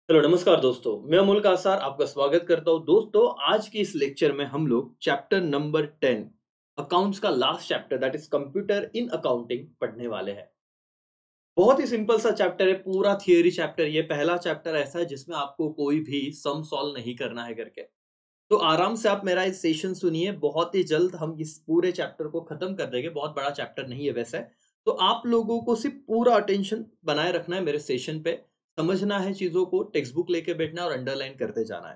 Hello नमस्कार दोस्तों, मैं अमोल कासार आपका स्वागत करता हूं। दोस्तों, आज की इस लेक्चर में हम लोग चैप्टर नंबर 10 अकाउंट्स का last chapter that is computer in accounting पढ़ने वाले हैं। बहुत ही सिंपल सा चैप्टर है, पूरा थियरी चैप्टर। ये पहला चैप्टर ऐसा है जिसमें आपको कोई भी सम सॉल्व नहीं करना है करके। तो आराम से आप मेरा इस सेशन सुनिए, बहुत ही जल्द हम इस पूरे चैप्टर को खत्म कर देंगे। बहुत बड़ा चैप्टर नहीं है वैसे। तो आप लोगों को सिर्फ पूरा अटेंशन बनाए रखना है मेरे सेशन पे, समझना है चीजों को, टेक्स्ट बुक लेके बैठना है और अंडरलाइन करते जाना है।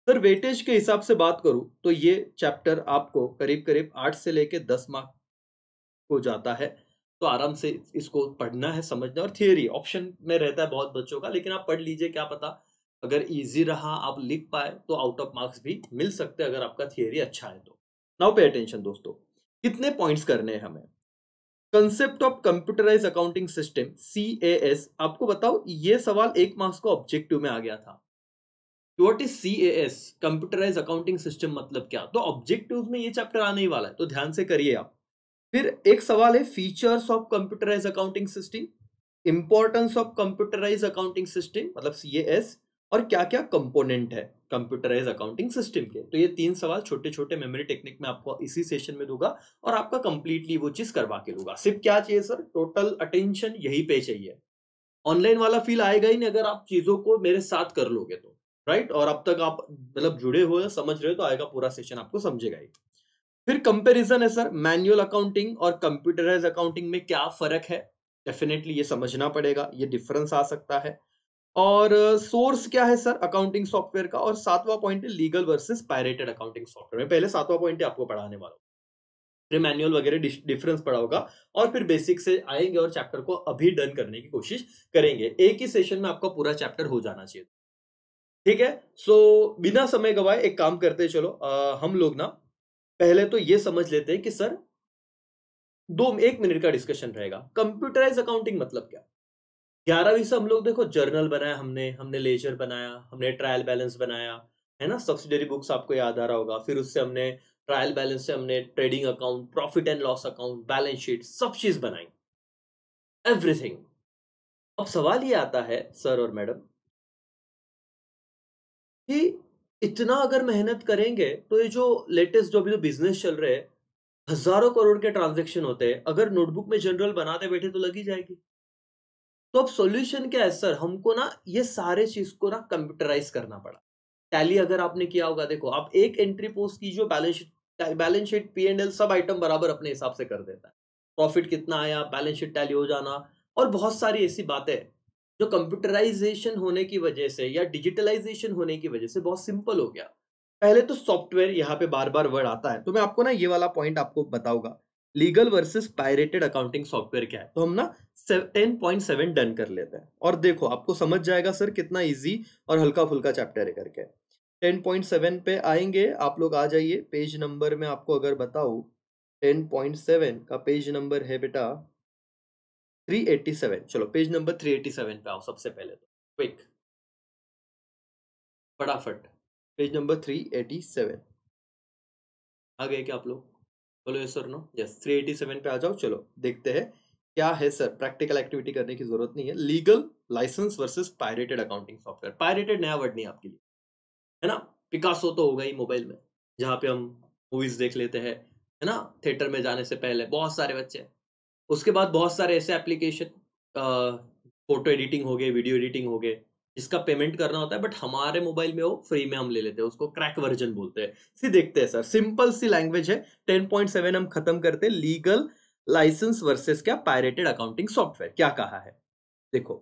सर, वेटेज के हिसाब से बात करूं तो ये चैप्टर आपको करीब करीब 8 से लेके 10 मार्क हो जाता है। तो आराम से इसको पढ़ना है, समझना। और थियरी ऑप्शन में रहता है बहुत बच्चों का, लेकिन आप पढ़ लीजिए, क्या पता अगर इजी रहा, आप लिख पाए तो आउट ऑफ मार्क्स भी मिल सकते हैं अगर आपका थियरी अच्छा है तो। नाउ पे अटेंशन दोस्तों, कितने पॉइंट्स करने हैं हमें। Concept of computerize accounting system, CAS। आपको बताओ, ये सवाल 1 मार्क्स को ऑब्जेक्टिव में आ गया था। What is CAS, computerize accounting system, मतलब क्या। तो ऑब्जेक्टिव्स में ये चैप्टर आने ही वाला है, तो ध्यान से करिए आप। फिर एक सवाल है, features of computerize accounting system, importance of computerize accounting system मतलब CAS, और क्या क्या कंपोनेंट है कंप्यूटराइज अकाउंटिंग सिस्टम के। तो ये 3 सवाल छोटे छोटे मेमोरी टेक्निक में आपको इसी सेशन में दूंगा और आपका कंप्लीटली वो चीज करवा के दूंगा। सिर्फ क्या चाहिए सर, टोटल अटेंशन यही पे चाहिए। ऑनलाइन वाला फील आएगा ही नहीं अगर आप चीजों को मेरे साथ कर लोगे तो। राइट, और अब तक आप मतलब जुड़े हुए समझ रहे हो तो आएगा पूरा सेशन, आपको समझेगा ही। फिर कंपैरिजन है सर, मैनुअल अकाउंटिंग और कंप्यूटराइज अकाउंटिंग में क्या फर्क है। डेफिनेटली ये समझना पड़ेगा, ये डिफरेंस आ सकता है। और सोर्स क्या है सर अकाउंटिंग सॉफ्टवेयर का। और 7वां पॉइंट है legal versus pirated accounting software. मैं पहले 7वां पॉइंट आपको पढ़ाने वाला हूँ, फिर मैनुअल वगैरह डिफरेंस पढ़ा होगा, और फिर बेसिक से आएंगे और चैप्टर को अभी डन करने की कोशिश करेंगे। एक ही सेशन में आपका पूरा चैप्टर हो जाना चाहिए। ठीक है। सो बिना समय गवाए एक काम करते हैं, चलो हम लोग ना पहले तो ये समझ लेते हैं कि सर 1 मिनट का डिस्कशन रहेगा, कंप्यूटराइज अकाउंटिंग मतलब क्या। 11वीं से हम लोग देखो जर्नल बनाया, हमने हमने लेजर बनाया, हमने ट्रायल बैलेंस बनाया, है ना। सब्सिडरी बुक्स आपको याद आ रहा होगा। फिर उससे हमने ट्रायल बैलेंस से हमने trading account, profit and loss account, balance sheet, सब चीज बनाई, एवरीथिंग। अब सवाल ये आता है सर और मैडम कि इतना अगर मेहनत करेंगे तो ये जो लेटेस्ट जो अभी जो बिजनेस चल रहे हैं, हजारों करोड़ के ट्रांजेक्शन होते हैं, अगर नोटबुक में जनरल बनाते बैठे तो लगी जाएगी। तो अब सॉल्यूशन क्या है सर, हमको ना ये सारे चीज को ना कंप्यूटराइज करना पड़ा। टैली अगर आपने किया होगा, देखो आप एक एंट्री पोस्ट कीजिए, बैलेंस शीट P&L सब आइटम बराबर अपने हिसाब से कर देता है। प्रॉफिट कितना आया, बैलेंस शीट टैली हो जाना, और बहुत सारी ऐसी बातें जो कंप्यूटराइजेशन होने की वजह से या डिजिटलाइजेशन होने की वजह से बहुत सिंपल हो गया। पहले तो सॉफ्टवेयर, यहाँ पे बार बार वर्ड आता है तो मैं आपको ना ये वाला पॉइंट आपको बताऊंगा, legal versus pirated accounting software क्या है। तो हम ना 10.7 डन कर लेते हैं और देखो आपको समझ जाएगा सर कितना इजी और हल्का फुल्का चैप्टर है करके। 10.7 पे आएंगे, आप लोग आ जाइए। पेज नंबर में आपको अगर बताऊं, 10.7 का पेज नंबर है बेटा 387। चलो पेज नंबर 387 पे आओ सबसे पहले तो, क्विक, फटाफट। पेज नंबर 387 आ गए क्या आप लोग? बोलो यस और नो। यस, 387 पे आ जाओ। चलो देखते हैं क्या है सर। प्रैक्टिकल एक्टिविटी करने की जरूरत नहीं है। Legal license versus pirated accounting software. Pirated नया वर्ड नहीं है आपके लिए, है ना। पिकासो तो होगा ही मोबाइल में, जहाँ पे हम मूवीज देख लेते हैं, है ना। थिएटर में जाने से पहले बहुत सारे बच्चे, उसके बाद बहुत सारे ऐसे एप्लीकेशन, फोटो एडिटिंग हो गए, वीडियो एडिटिंग हो गए, जिसका पेमेंट करना होता है, बट हमारे मोबाइल में वो फ्री में हम ले लेते हैं, उसको क्रैक वर्जन बोलते हैं। सी देखते हैं सर, सिंपल सी लैंग्वेज है। 10.7 हम खत्म करते हैं। लीगल लाइसेंस वर्सेस क्या पायरेटेड अकाउंटिंग सॉफ्टवेयर, क्या कहा है देखो।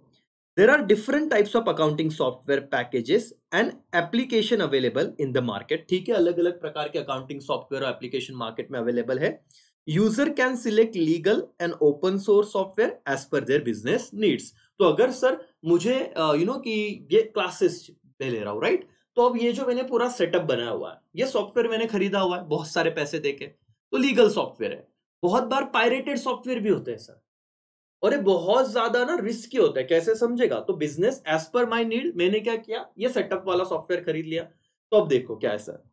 There are different types of accounting software packages and application available in the market। ठीक है, अलग अलग प्रकार के अकाउंटिंग सॉफ्टवेयर और एप्लीकेशन मार्केट में अवेलेबल है। User can select legal and open source software as per their business needs. तो अगर सर मुझे कि ये क्लासेस ले ले रहा हूँ, राइट, तो अब ये जो मैंने पूरा सेटअप बनाया हुआ है, ये सॉफ्टवेयर मैंने खरीदा हुआ है बहुत सारे पैसे देके, तो लीगल सॉफ्टवेयर है। बहुत बार पायरेटेड सॉफ्टवेयर भी होते हैं सर, और ये बहुत ज्यादा ना रिस्की होता है। कैसे समझेगा, तो बिजनेस एज पर माई नीड मैंने क्या किया, ये सेटअप वाला सॉफ्टवेयर खरीद लिया। तो अब देखो क्या है sir,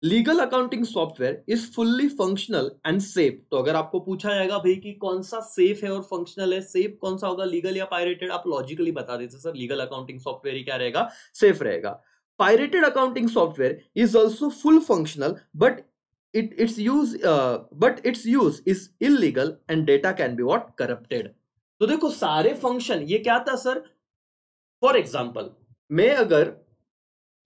legal accounting software is fully functional and safe. तो अगर आपको पूछा जाएगा भाई कि कौन सा सेफ है और फंक्शनल है, सेफ कौन सा होगा, लीगल या पायरेटेड, आप लॉजिकली बता देते सर लीगल अकाउंटिंग सॉफ्टवेयर ही क्या रहेगा, सेफ रहेगा। Pirated accounting software is also full functional but its use is illegal and data can be what corrupted। तो देखो सारे फंक्शन ये क्या था सर, फॉर एग्जाम्पल मैं अगर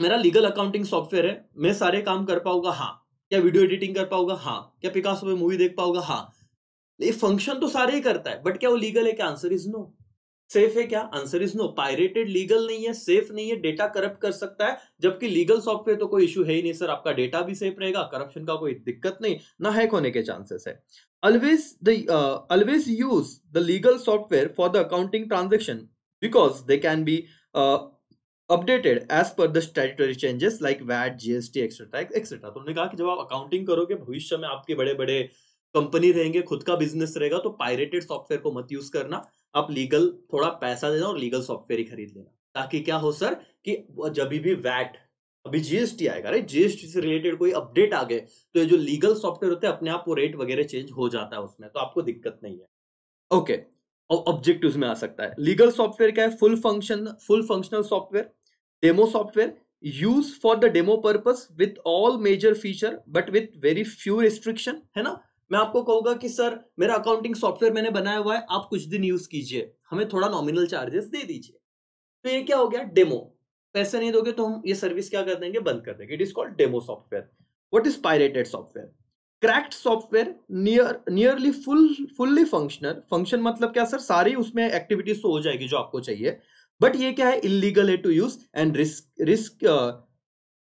मेरा लीगल अकाउंटिंग सॉफ्टवेयर है, मैं सारे काम कर पाऊंगा हाँ, क्या वीडियो एडिटिंग कर पाऊंगा हाँ, क्या पिकासो में मूवी देख पाऊंगा हाँ, ये फंक्शन तो सारे ही करता है, बट क्या वो लीगल है क्या, आंसर इज नो। सेफ है क्या, answer is no. Pirated legal नहीं है, सेफ नहीं है, डेटा करप्ट कर सकता है, जबकि लीगल सॉफ्टवेयर तो कोई इशू है ही नहीं सर, आपका डेटा भी सेफ रहेगा, करप्शन का कोई दिक्कत नहीं, ना हैक होने के चांसेस है। Always use the legal software for the accounting transaction because they can be updated as per the statutory changes like VAT, GST etcetera etcetera. तो उन्होंने कहा कि जब आप अकाउंटिंग करोगे, भविष्य में आपके बड़े बड़े कंपनी रहेंगे, खुद का बिजनेस रहेगा, तो पायरेटेड सॉफ्टवेयर को मत यूज करना, आप लीगल थोड़ा पैसा देना और लीगल सॉफ्टवेयर ही खरीद लेना, ताकि क्या हो सर कि जब भी वैट, अभी जीएसटी आएगा, राइट, जीएसटी से रिलेटेड कोई अपडेट आ गए तो ये जो लीगल सॉफ्टवेयर होते हैं अपने आप वो रेट वगैरह चेंज हो जाता है उसमें, तो आपको दिक्कत नहीं है। ओके, ऑब्जेक्टिव्स में आ सकता है। लीगल सॉफ्टवेयर क्या है, full functional software, demo software use for the demo purpose with all major feature but with very few restriction, है ना। मैं आपको कहूंगा कि सर मेरा अकाउंटिंग सॉफ्टवेयर मैंने बनाया हुआ है, आप कुछ दिन यूज कीजिए, हमें थोड़ा नॉमिनल चार्जेस दे दीजिए, तो ये क्या हो गया, डेमो। पैसे नहीं दोगे तो हम ये सर्विस क्या कर देंगे, बंद कर देंगे। It is called demo software. What is pirated software, cracked software, nearly fully functional. Function मतलब क्या सर, सारी उसमें एक्टिविटीज तो हो जाएगी जो आपको चाहिए, बट ये क्या है, इलीगल है to use and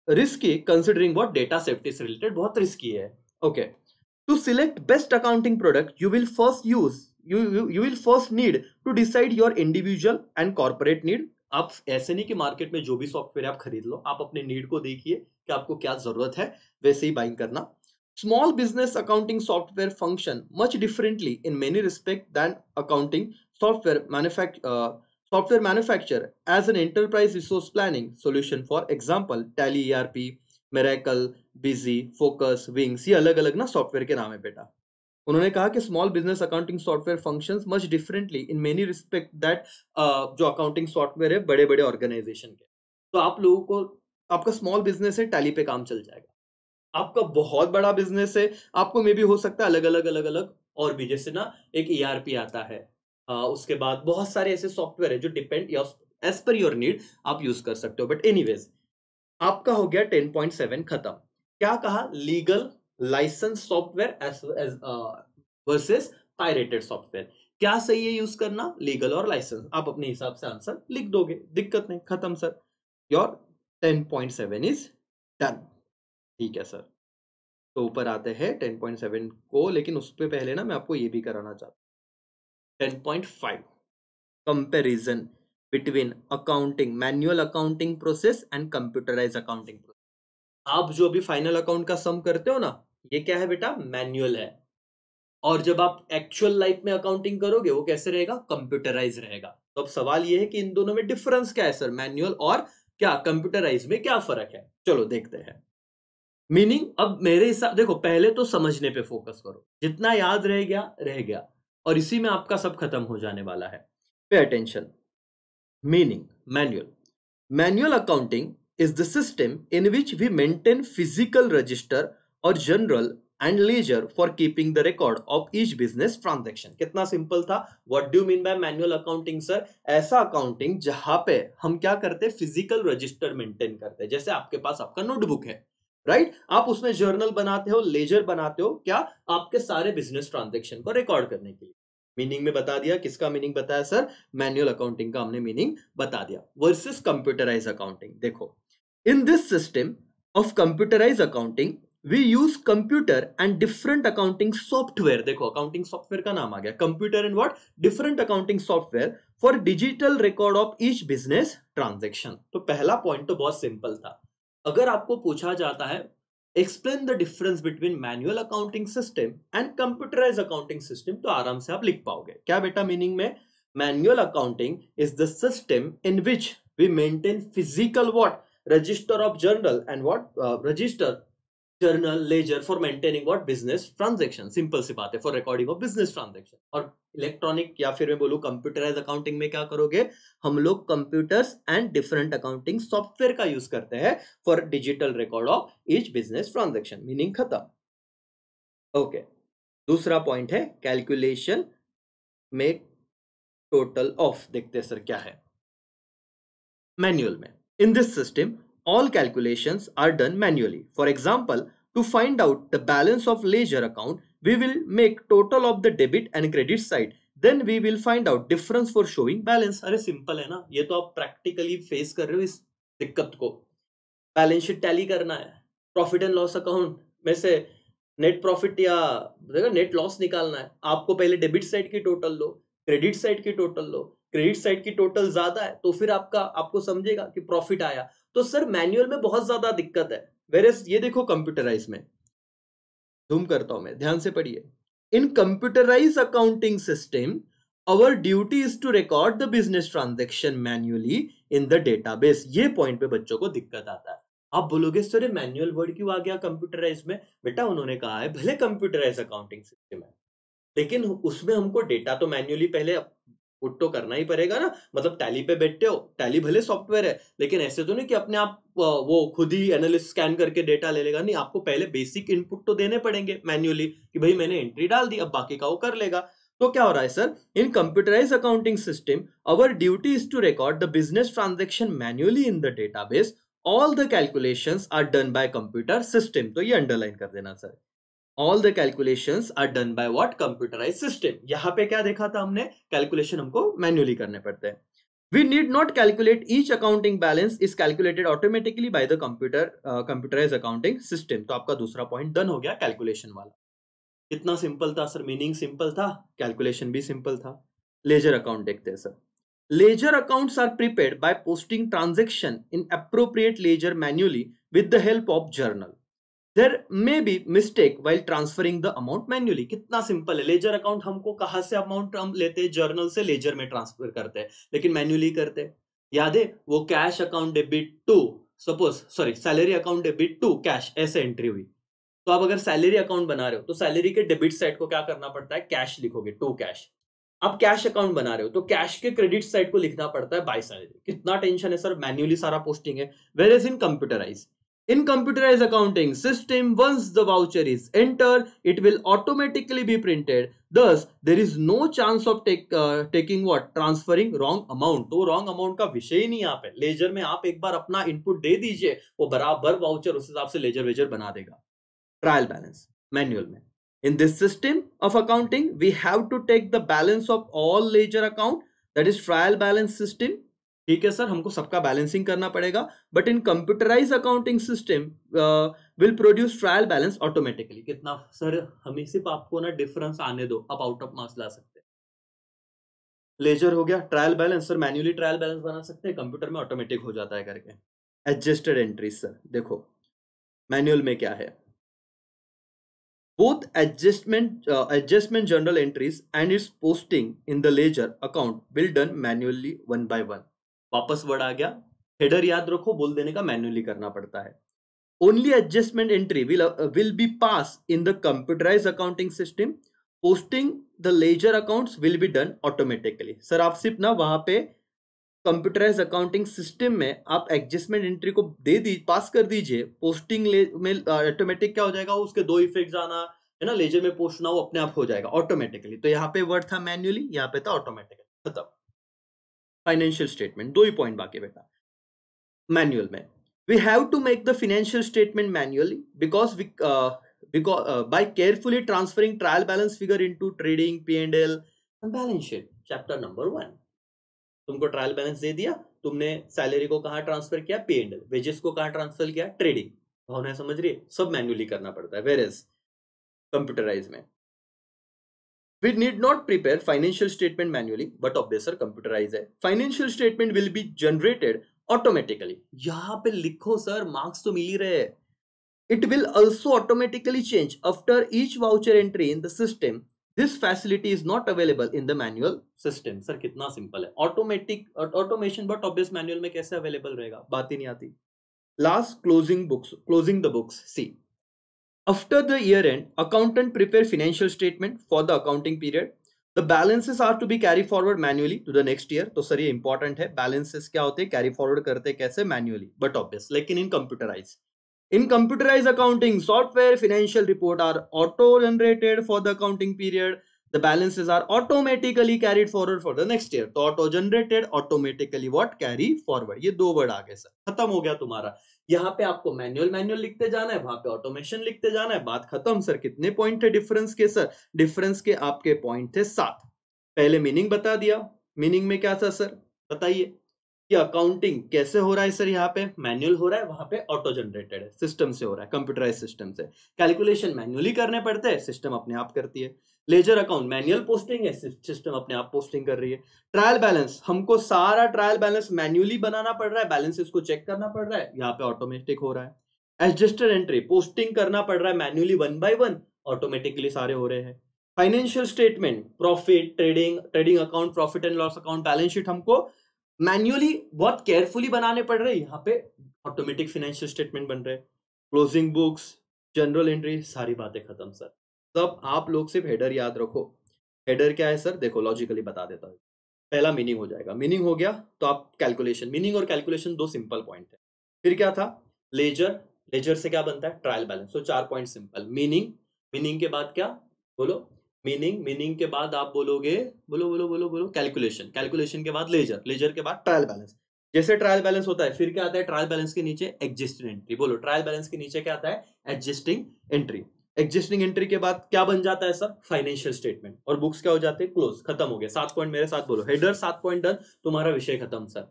risky considering what, data safety से रिलेटेड बहुत रिस्की है। Okay, to select best accounting product you will first need to decide your individual and corporate need। आप ऐसे नहीं कि मार्केट में जो भी सॉफ्टवेयर आप खरीद लो, आप अपने नीड को देखिए कि आपको क्या जरूरत है, वैसे ही बाइंग करना। Small business accounting software function much differently in many respect than accounting software manufacturer as an enterprise resource planning solution, for example Tally, ERP, Miracle, Busy, Focus, Wings, ये अलग अलग ना सॉफ्टवेयर के नाम है बेटा। उन्होंने कहा कि small business accounting software functions much differently in many respect that, जो अकाउंटिंग सॉफ्टवेयर है बड़े बड़े ऑर्गेनाइजेशन के, तो आप लोगों को, आपका स्मॉल बिजनेस है टैली पे काम चल जाएगा, आपका बहुत बड़ा बिजनेस है आपको मे भी हो सकता है अलग अलग और भी, जैसे ना एक ईआरपी आता है, उसके बाद बहुत सारे ऐसे सॉफ्टवेयर है जो depend as per your need आप यूज कर सकते हो। बट एनीवेज आपका हो गया 10.7 खत्म। क्या कहा, legal license software as versus pirated software, क्या सही है यूज करना, लीगल और लाइसेंस। आप अपने हिसाब से आंसर लिख दोगे, दिक्कत नहीं, खत्म सर, योर 10.7 इज डन। ठीक है सर, तो ऊपर आते हैं 10.7 को, लेकिन उस पे पहले ना मैं आपको ये भी कराना चाहता हूँ 10.5, comparison between accounting, manual accounting process and computerize accounting process. आप जो अभी फाइनल अकाउंट का सम करते हो ना, ये क्या है बेटा, मैनुअल है, और जब आप एक्चुअल लाइफ में अकाउंटिंग करोगे वो कैसे रहेगा, कंप्यूटराइज रहेगा। तो अब सवाल ये है कि इन दोनों में डिफरेंस क्या है सर, मैनुअल और क्या कंप्यूटराइज में क्या फर्क है, चलो देखते हैं। मीनिंग, अब मेरे हिसाब, देखो पहले तो समझने पे फोकस करो, जितना याद रह गया रह गया, और इसी में आपका सब खत्म हो जाने वाला है। Pay attention. Meaning, manual accounting is the system in which we maintain physical register or journal and ledger for keeping the record of each business transaction। कितना सिंपल था। What do you mean by manual accounting sir, ऐसा accounting जहां पे हम क्या करते हैं, physical register maintain करते हैं, जैसे आपके पास आपका नोटबुक है, राइट, आप उसमें जर्नल बनाते हो, लेजर बनाते हो, क्या, आपके सारे बिजनेस ट्रांजेक्शन को रिकॉर्ड करने के लिए। मीनिंग में बता दिया, किसका मीनिंग बताया सर, मैनुअल अकाउंटिंग का हमने मीनिंग बता दिया। वर्सेस कंप्यूटराइज अकाउंटिंग, देखो in this system of computerized accounting we use computer and different accounting software। देखो अकाउंटिंग सॉफ्टवेयर का नाम आ गया, computer and what, different accounting software for digital record of each business transaction. तो पहला point तो बहुत simple था। अगर आपको पूछा जाता है explain the difference between manual accounting system and computerize accounting system, तो आराम से आप लिख पाओगे। क्या बेटा मीनिंग में, manual accounting is the system in which we maintain physical what, register of journal and what, register journal ledger for maintaining what business transaction, simple सी बात है, for recording of business transaction. और electronic या फिर मैं बोलूं computerise accounting में क्या करोगे, हम लोग computers and different accounting software का यूज करते हैं for digital record of each business transaction. Meaning खत्म। ओके, दूसरा पॉइंट है कैलकुलेशन मेक टोटल ऑफ। देखते हैं सर क्या है मैनुअल में। In this system all calculations are done manually. For example, to find out the balance of ledger account, we will make total of the debit and credit side. Then we will find out difference for showing balance. अरे simple है ना, ये तो आप practically face कर रहे हो इस दिक्कत को। बैलेंस शीट टैली करना है, प्रॉफिट एंड लॉस अकाउंट में से नेट प्रॉफिट या नेट लॉस निकालना है। आपको पहले डेबिट साइड की टोटल लो, क्रेडिट साइड की टोटल लो, क्रेडिट साइड की टोटल ज्यादा है तो फिर आपको समझेगा कि प्रॉफिट आया। तो सर मैनुअल में बहुत ज्यादा दिक्कत है, वेरेस ये देखो कंप्यूटराइज में, जूम करता हूं मैं, ध्यान से पढ़िए। In computerise accounting system our duty is to record the business transaction manually in the database। ये पॉइंट पे बच्चों को दिक्कत आता है। आप बोलोगे सर मैनुअल वर्ड क्यों आ गया कंप्यूटराइज में? बेटा उन्होंने कहा है भले कंप्यूटराइज अकाउंटिंग सिस्टम है, लेकिन उसमें हमको डेटा तो मैन्युअली पहले पुट तो करना ही पड़ेगा ना। मतलब टैली पे बैठते हो, टैली भले सॉफ्टवेयर है, लेकिन ऐसे तो नहीं कि अपने आप वो खुद ही एनालिस्ट स्कैन करके डेटा ले लेगा। नहीं, आपको पहले बेसिक इनपुट तो देने पड़ेंगे मैन्युअली कि भाई मैंने एंट्री डाल दी, अब बाकी का वो कर लेगा। तो क्या हो रहा है sir, in computerise accounting system our duty is to record the business transaction manually in the database. All the calculations are done by computer system. तो ये अंडरलाइन कर देना sir, all the calculations are done by what computerized system। यहां पे क्या देखा था हमने, कैलकुलेशन हमको मैन्युअली करने पड़ते हैं। we need not calculate each accounting balance is calculated automatically by the computerized accounting system। तो आपका दूसरा पॉइंट डन हो गया कैलकुलेशन वाला। इतना सिंपल था सर, मीनिंग सिंपल था, कैलकुलेशन भी सिंपल था। लेजर अकाउंट देखते हैं sir. Ledger accounts are prepared by posting transaction in appropriate ledger manually with the help of journal. There may be mistake while transferring the amount manually। कितना simple है, ledger account हमको कहां से amount हम लेते हैं, जर्नल से laser में ट्रांसफर करते हैं, लेकिन मैन्युअली करते हैं। याद है वो cash account debit to, suppose sorry salary account debit to cash, ऐसे एंट्री हुई। तो आप अगर सैलरी अकाउंट बना रहे हो तो सैलरी के डेबिट साइड को क्या करना पड़ता है, कैश लिखोगे, टू कैश। आप कैश अकाउंट बना रहे हो तो कैश के क्रेडिट साइड को लिखना पड़ता है बाय सैलरी। कितना टेंशन है सर, मैन्युअली सारा पोस्टिंग है। Where is in computerize, in computerized accounting system, once the voucher is entered, it will automatically be printed। Thus, there is no chance of taking what, transferring wrong amount। तो wrong amount का विषय ही नहीं। यहाँ पे laser में आप एक बार अपना इनपुट दे दीजिए, वो बराबर वाउचर उस हिसाब से लेजर वेजर बना देगा। ट्रायल बैलेंस मैनुअल में। In this system of accounting, we have to take the balance of all ledger account, that is trial balance system। ठीक है सर, हमको सबका बैलेंसिंग करना पड़ेगा। But in computerise accounting system will produce trial balance automatically. कितना sir, हमें सिर्फ आपको ना डिफरेंस आने दो, आप आउट ऑफ मार्क्स ला सकते हैं। लेजर हो गया, trial balance sir manually trial balance बना सकते हैं, कंप्यूटर में ऑटोमेटिक हो जाता है करके। एडजस्टेड एंट्रीज सर देखो मैनुअल में क्या है, both adjustment journal entries and its posting in the ledger account will done manually one by one। वापस वर्ड आ गया, हेडर याद रखो, बोल देने का मैन्युअली करना पड़ता है। only adjustment entry will be passed in the computerized accounting system। posting the ledger accounts will be done automatically। Sir आप सिर्फ ना वहां पे कंप्यूटराइज अकाउंटिंग सिस्टम में आप एडजस्टमेंट एंट्री को पास कर दीजिए, पोस्टिंग में ऑटोमेटिक क्या हो जाएगा, उसके दो इफेक्ट्स आना है ना, लेजर में पोस्ट ना वो अपने आप हो जाएगा ऑटोमेटिकली। तो यहाँ पे वर्ड था मैन्युअली, यहाँ पे था ऑटोमेटिकली। खत्म। फाइनेंशियल स्टेटमेंट, दो ही पॉइंट बाकी बेटा मैनुअल में। We have to make the financial statement manually because by carefully transferring trial balance figure into trading P&L and balance sheet। Chapter number 1। तुमको ट्रायल बैलेंस दे दिया, तुमने सैलरी को कहां ट्रांसफर किया, P&L, वेजेस को कहां ट्रांसफर किया, ट्रेडिंग। भावना समझ रही है, सब मैन्युअली करना पड़ता है। वेयर कंप्यूटराइज में we need not prepare financial statement manually, but obviously computerized है। financial statement will be generated automatically। यहाँ पे लिखो सर, मार्क्स तो मिल ही रहे हैं। it will also automatically change after each voucher entry in the system। this facility is not available in the manual system। Sir कितना simple है, automatic automation, but obvious manual में कैसे अवेलेबल रहेगा, बात ही नहीं आती। Last, closing the books. See After the year end, accountant prepare financial statement for the accounting period. The balances are to be carry forward manually to the next year. तो sir ये important है, balances क्या होते हैं, carry forward करते कैसे, manually, but obvious, लेकिन in computerized accounting software, financial report are auto generated for the accounting period. The balances are automatically carried forward for the next year. तो auto generated, automatically what, carry forward. ये दो word आ गए sir, खत्म हो गया तुम्हारा। यहाँ पे आपको मैनुअल लिखते जाना है, वहां पे ऑटोमेशन लिखते जाना है, बात खत्म। सर कितने पॉइंट थे डिफरेंस के? सर डिफरेंस के आपके पॉइंट थे 7। पहले मीनिंग बता दिया, मीनिंग में क्या था सर बताइए कि अकाउंटिंग कैसे हो रहा है सर, यहाँ पे मैनुअल हो रहा है, वहां पे ऑटो जनरेटेड है, सिस्टम से हो रहा है, कंप्यूटराइज सिस्टम से। कैलकुलेशन मैनुअली करने पड़ते हैं, सिस्टम अपने आप करती है। लेजर अकाउंट मैनुअल पोस्टिंग है, सिस्टम अपने आप पोस्टिंग कर रही है। ट्रायल बैलेंस, हमको सारा ट्रायल बैलेंस मैन्युअली बनाना पड़ रहा है, बैलेंसेस को चेक करना पड़ रहा है, यहाँ पे ऑटोमेटिक हो रहा है। एडजस्टेड एंट्री, पोस्टिंग करना पड़ रहा है मैन्युअली 1 by 1, ऑटोमेटिकली सारे हो रहे हैं। Financial statement, profit, trading account, profit and loss account, balance sheet हमको मैन्युअली बहुत केयरफुली बनाने पड़ रहे हैं, यहाँ पे ऑटोमेटिक फाइनेंशियल स्टेटमेंट बन रहे हैं। क्लोजिंग बुक्स, जनरल एंट्री, सारी बातें खत्म सर। तब आप लोग सिर्फ हेडर याद रखो। हेडर क्या है सर, देखो लॉजिकली बता देता हूँ। पहला मीनिंग हो जाएगा, मीनिंग हो गया तो आप कैलकुलेशन, मीनिंग और कैलकुलेशन दो सिंपल पॉइंट है। फिर क्या था, लेजर, लेजर से क्या बनता है, ट्रायल बैलेंस। तो 4 पॉइंट सिंपल। मीनिंग, मीनिंग के बाद क्या, बोलो, मीनिंग, मीनिंग के बाद आप बोलोगे, बोलो बोलो बोलो बोलो, कैलकुलेशन, कैलकुलेशन के बाद लेजर, लेजर के बाद ट्रायल बैलेंस। जैसे ट्रायल बैलेंस होता है, फिर क्या आता है, ट्रायल बैलेंस के नीचे एग्जिस्टिंग एंट्री। बोलो, ट्रायल बैलेंस के नीचे क्या आता है, एग्जिस्टिंग एंट्री। एग्जिस्टिंग एंट्री के बाद क्या बन जाता है सर, फाइनेंशियल स्टेटमेंट। और बुक्स क्या हो जाते हैं, क्लोज, खत्म हो गया। 7 पॉइंट मेरे साथ बोलो, हेडर 7 पॉइंट डन, तुम्हारा विषय खत्म सर।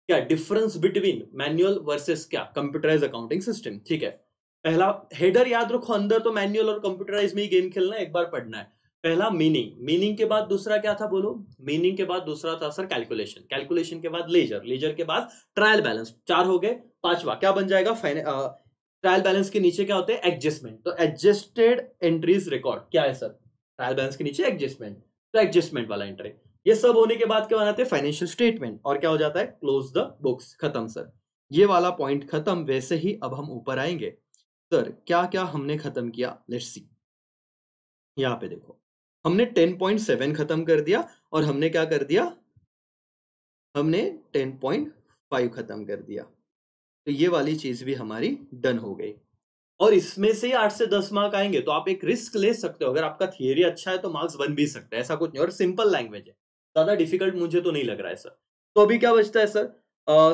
क्या डिफरेंस बिटवीन मैनुअल वर्सेस क्या, कंप्यूटराइज अकाउंटिंग सिस्टम, ठीक है। पहला हेडर याद रखो, अंदर तो मैनुअल और कंप्यूटराइज में ही गेम खेलना है, एक बार पढ़ना है। पहला मीनिंग, मीनिंग के बाद दूसरा क्या था, बोलो, मीनिंग के बाद दूसरा था सर कैलकुलेशन, कैलकुलेशन के बाद लेजर, लेजर के बाद ट्रायल बैलेंस, 4 हो गए। पांचवा क्या बन जाएगा, ट्रायल बैलेंस के नीचे क्या होते हैं, एडजस्टमेंट। तो एडजस्टेड एंट्रीज रिकॉर्ड क्या है सर, ट्रायल बैलेंस के नीचे एडजस्टमेंट, तो एडजस्टमेंट वाला एंट्री। ये सब होने के बाद क्या बनाते हैं, फाइनेंशियल स्टेटमेंट, और क्या हो जाता है, क्लोज द बुक्स, खत्म सर। ये वाला पॉइंट खत्म। वैसे ही अब हम ऊपर आएंगे सर, क्या क्या हमने खत्म किया, लेट्स सी। यहाँ पे देखो, हमने 10.7 खत्म कर दिया, और हमने क्या कर दिया, हमने 10.5 खत्म कर दिया। तो ये वाली चीज भी हमारी डन हो गई, और इसमें से 8 से 10 मार्क आएंगे। तो आप एक रिस्क ले सकते हो, अगर आपका थियरी अच्छा है तो मार्क्स बन भी सकते हैं, ऐसा कुछ नहीं। और सिंपल लैंग्वेज है, ज्यादा डिफिकल्ट मुझे तो नहीं लग रहा है सर। तो अभी क्या बचता है सर,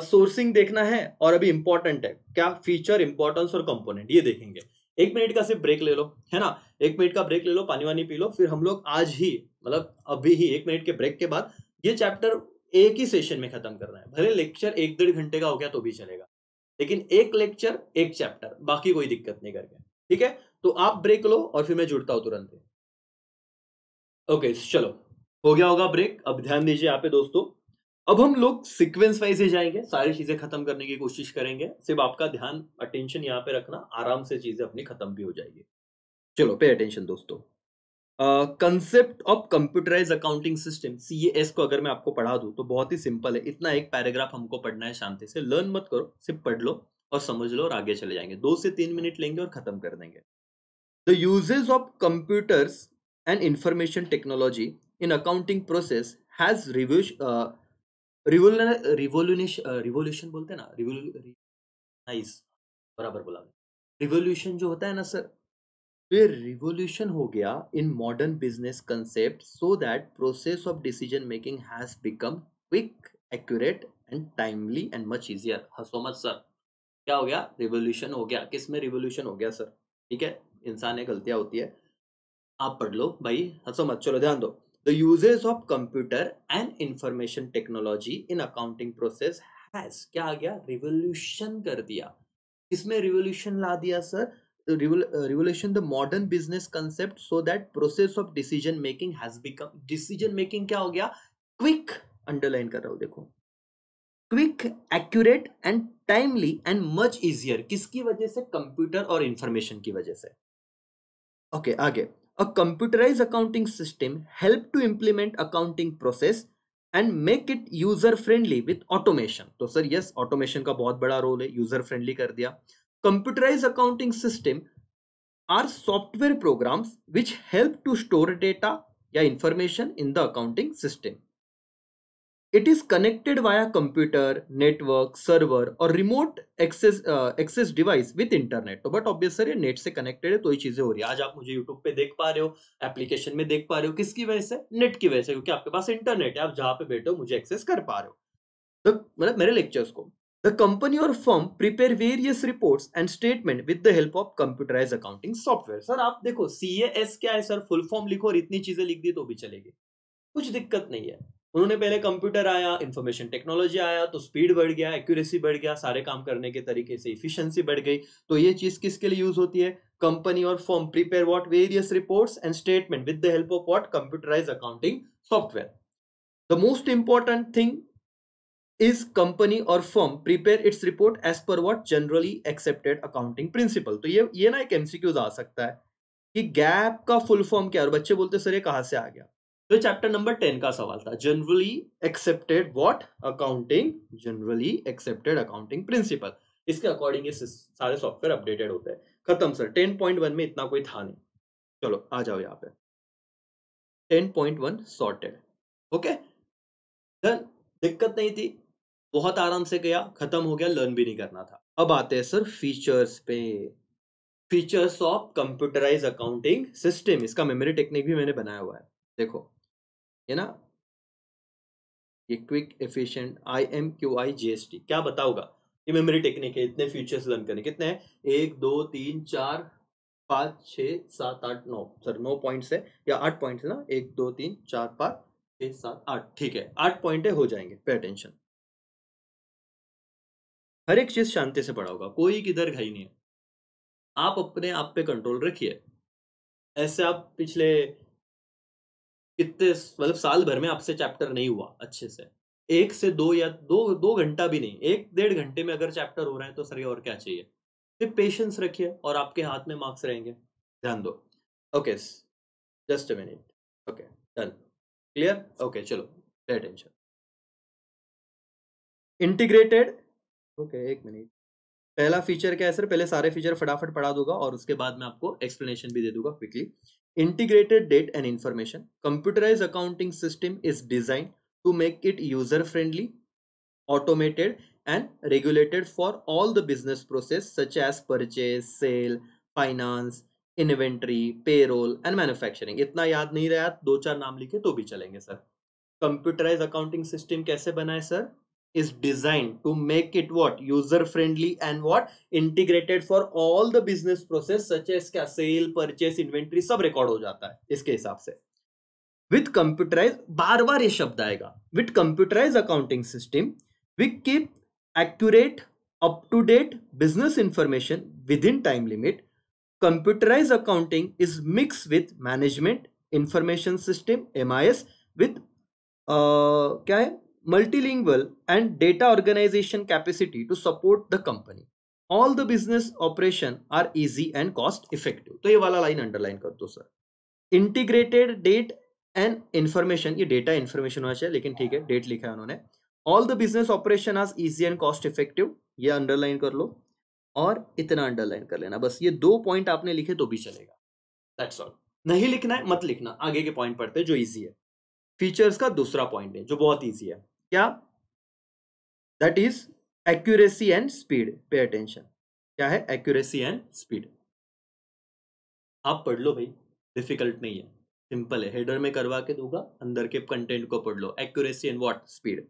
सोर्सिंग देखना है, और अभी इंपॉर्टेंट है क्या, फीचर, इंपॉर्टेंस और कंपोनेंट, ये देखेंगे। 1 मिनट का सिर्फ ब्रेक ले लो, है ना, 1 मिनट का ब्रेक ले लो, पानी वानी पी लो, फिर हम लोग आज ही, मतलब अभी ही 1 मिनट के ब्रेक के बाद ये चैप्टर एक ही सेशन में खत्म करना है। भले लेक्चर 1-1.5 घंटे का हो गया तो भी चलेगा, लेकिन एक लेक्चर एक चैप्टर, बाकी कोई दिक्कत नहीं करके, ठीक है। तो आप ब्रेक लो और फिर मैं जुड़ता हूं तुरंत। ओके चलो, हो गया होगा ब्रेक। अब ध्यान दीजिए यहाँ पे दोस्तों, अब हम लोग सीक्वेंस वाइज ही जाएंगे, सारी चीजें खत्म करने की कोशिश करेंगे। सिर्फ आपका ध्यान, अटेंशन यहाँ पे रखना, आराम से चीजें अपनी खत्म भी हो जाएगी। चलो पे अटेंशन दोस्तों। Concept of computerize accounting system, CAS को अगर मैं आपको पढ़ा दूं तो बहुत ही सिंपल है। इतना एक पैराग्राफ हमको पढ़ना है, शांति से लर्न मत करो, सिर्फ पढ़ लो और समझ लो और आगे चले जाएंगे। 2 से 3 मिनट लेंगे और खत्म कर देंगे। The uses of computers and information technology in accounting process has revolution बोलते हैं ना, नाइस, बराबर बोला। रिवोल्यूशन जो होता है ना सर, ये रिवोल्यूशन हो गया in modern business concept, so that process of decision making has become quick, accurate and timely and much easier. हंसो मत सर, क्या हो गया, रिवोल्यूशन हो गया। किस में रिवोल्यूशन हो गया सर, ठीक है, इंसान है, गलतियां होती है, आप पढ़ लो भाई, हंसो मत। चलो ध्यान दो, the uses of computer and information technology in accounting process has, क्या आ गया, रिवोल्यूशन कर दिया। किसमें रिवोल्यूशन ला दिया sir, revolution the modern business concept, so that process of decision making has become, decision making क्या हो गया, क्विक, अंडरलाइन कर रहा हूं देखो, quick, accurate and timely and much easier. किसकी वजह से, कंप्यूटर और इंफॉर्मेशन की वजह से। ओके आगे, a computerise accounting system help to implement accounting process and make it user friendly with automation. तो सर यस, ऑटोमेशन का बहुत बड़ा रोल है, यूजर फ्रेंडली कर दिया। Computerise accounting system are software programs which help to store data या information in the accounting system. It is connected via computer, network, server और remote access device with internet. तो but obvious sir ये net से connected है तो ये चीजें हो रही है. आज आप मुझे यूट्यूब पे देख पा रहे हो, एप्लीकेशन में देख पा रहे हो, किसकी वजह से? नेट की वजह से, क्योंकि आपके पास इंटरनेट है, आप जहां पे बैठे हो मुझे एक्सेस कर पा रहे हो. तो मतलब मेरे लेक्चर्स को. The company or firm prepare various reports and statement with the help of computerized accounting software. Sir आप देखो CAS क्या है सर, फुल फॉर्म लिखो और इतनी चीजें लिख दी तो भी चलेगी, कुछ दिक्कत नहीं है. उन्होंने पहले कंप्यूटर आया, इंफॉर्मेशन टेक्नोलॉजी आया तो स्पीड बढ़ गया, एक्यूरेसी बढ़ गया, सारे काम करने के तरीके से इफिशिएंसी बढ़ गई. तो ये चीज किसके लिए यूज होती है? कंपनी और firm prepare what various reports and statement with the help of what computerised accounting software. The most important thing is company or firm prepare its report as per what generally accepted accounting principle. तो ये ना एक MCQs आ सकता है कि gap का full form क्या है और बच्चे बोलते सर ये कहां से आ गया. तो चैप्टर नंबर 10 का सवाल था, generally accepted what accounting, generally accepted accounting principle. इसके अकॉर्डिंग ये सारे सॉफ्टवेयर अपडेटेड होते हैं. खत्म सर. 10.1 में इतना कोई था नहीं. चलो आ जाओ यहाँ पे. 10.1 सॉर्टेड. ओके डन, दिक्कत नहीं थी, बहुत आराम से गया, खत्म हो गया, लर्न भी नहीं करना था. अब आते हैं सर फीचर्स पे. Features of computerize accounting system. इसका मेमोरी टेक्निक भी मैंने बनाया हुआ है, देखो ये ना, ये क्विक एफिशिएंट IMQI-GST क्या बताओगा, ये मेमोरी टेक्निक है. इतने फीचर्स लर्न करने, कितने हैं? 1 2 3 4 5 6 7 8 9, सर 9 पॉइंट्स है या 8 पॉइंट्स है ना, 1 2 3 4 5 6 7 8, ठीक है 8 पॉइंट है, हो जाएंगे. पे अटेंशन, हर एक चीज शांति से पढ़ा होगा, कोई किधर घाई नहीं है. आप अपने आप पे कंट्रोल रखिए. ऐसे आप पिछले कितने मतलब साल भर में आपसे चैप्टर नहीं हुआ अच्छे से, 1 से 2 या 2 घंटा भी नहीं, 1 डेढ़ घंटे में अगर चैप्टर हो रहा है तो सर ये और क्या चाहिए. फिर पेशेंस रखिए और आपके हाथ में मार्क्स रहेंगे. ध्यान दो. Okay just a minute. Okay done, clear. Okay चलो पे अटेंशन. इंटीग्रेटेड. ओके एक मिनट. पहला फीचर क्या है सर? पहले सारे फीचर फटाफट पढ़ा दूंगा और उसके बाद मैं आपको एक्सप्लेनेशन भी दे दूंगा quickly. Integrated date and information. Computerize accounting system is design to make it user friendly, automated and regulated for all the business process such as purchase, sale, finance, inventory, payroll and manufacturing. इतना याद नहीं रहा, 2-4 नाम लिखे तो भी चलेंगे sir. Computerise accounting system कैसे बना है sir? is designed to make it what user friendly and what integrated for all the business process such as क्या sale, purchase, inventory सब रिकॉर्ड हो जाता है इसके हिसाब से. with computerized, बार बार ये शब्द आएगा, with computerized accounting system we keep accurate, up to date business information within time limit. Computerized accounting is mixed with management information system MIS with क्या है, multilingual and data organization capacity to support the company. All the business operation are easy and cost effective. तो ये वाला line underline कर दो sir. Integrated date and information, ये data information होना चाहिए लेकिन ठीक है डेट लिखा है उन्होंने. All the business operation are easy and cost effective, ये अंडरलाइन कर लो और इतना अंडरलाइन कर लेना. बस ये 2 पॉइंट आपने लिखे तो भी चलेगा, दैट्स ऑल. नहीं लिखना है मत लिखना, आगे के पॉइंट पढ़ते हैं जो इजी है. फीचर्स का दूसरा पॉइंट है जो बहुत इजी है, क्या? That is accuracy and speed. Pay attention. क्या है? Accuracy and speed. आप पढ़ लो भाई, डिफिकल्ट नहीं है, सिंपल है. हेडर में करवा के दूंगा, अंदर के कंटेंट को पढ़ लो. Accuracy and what? Speed.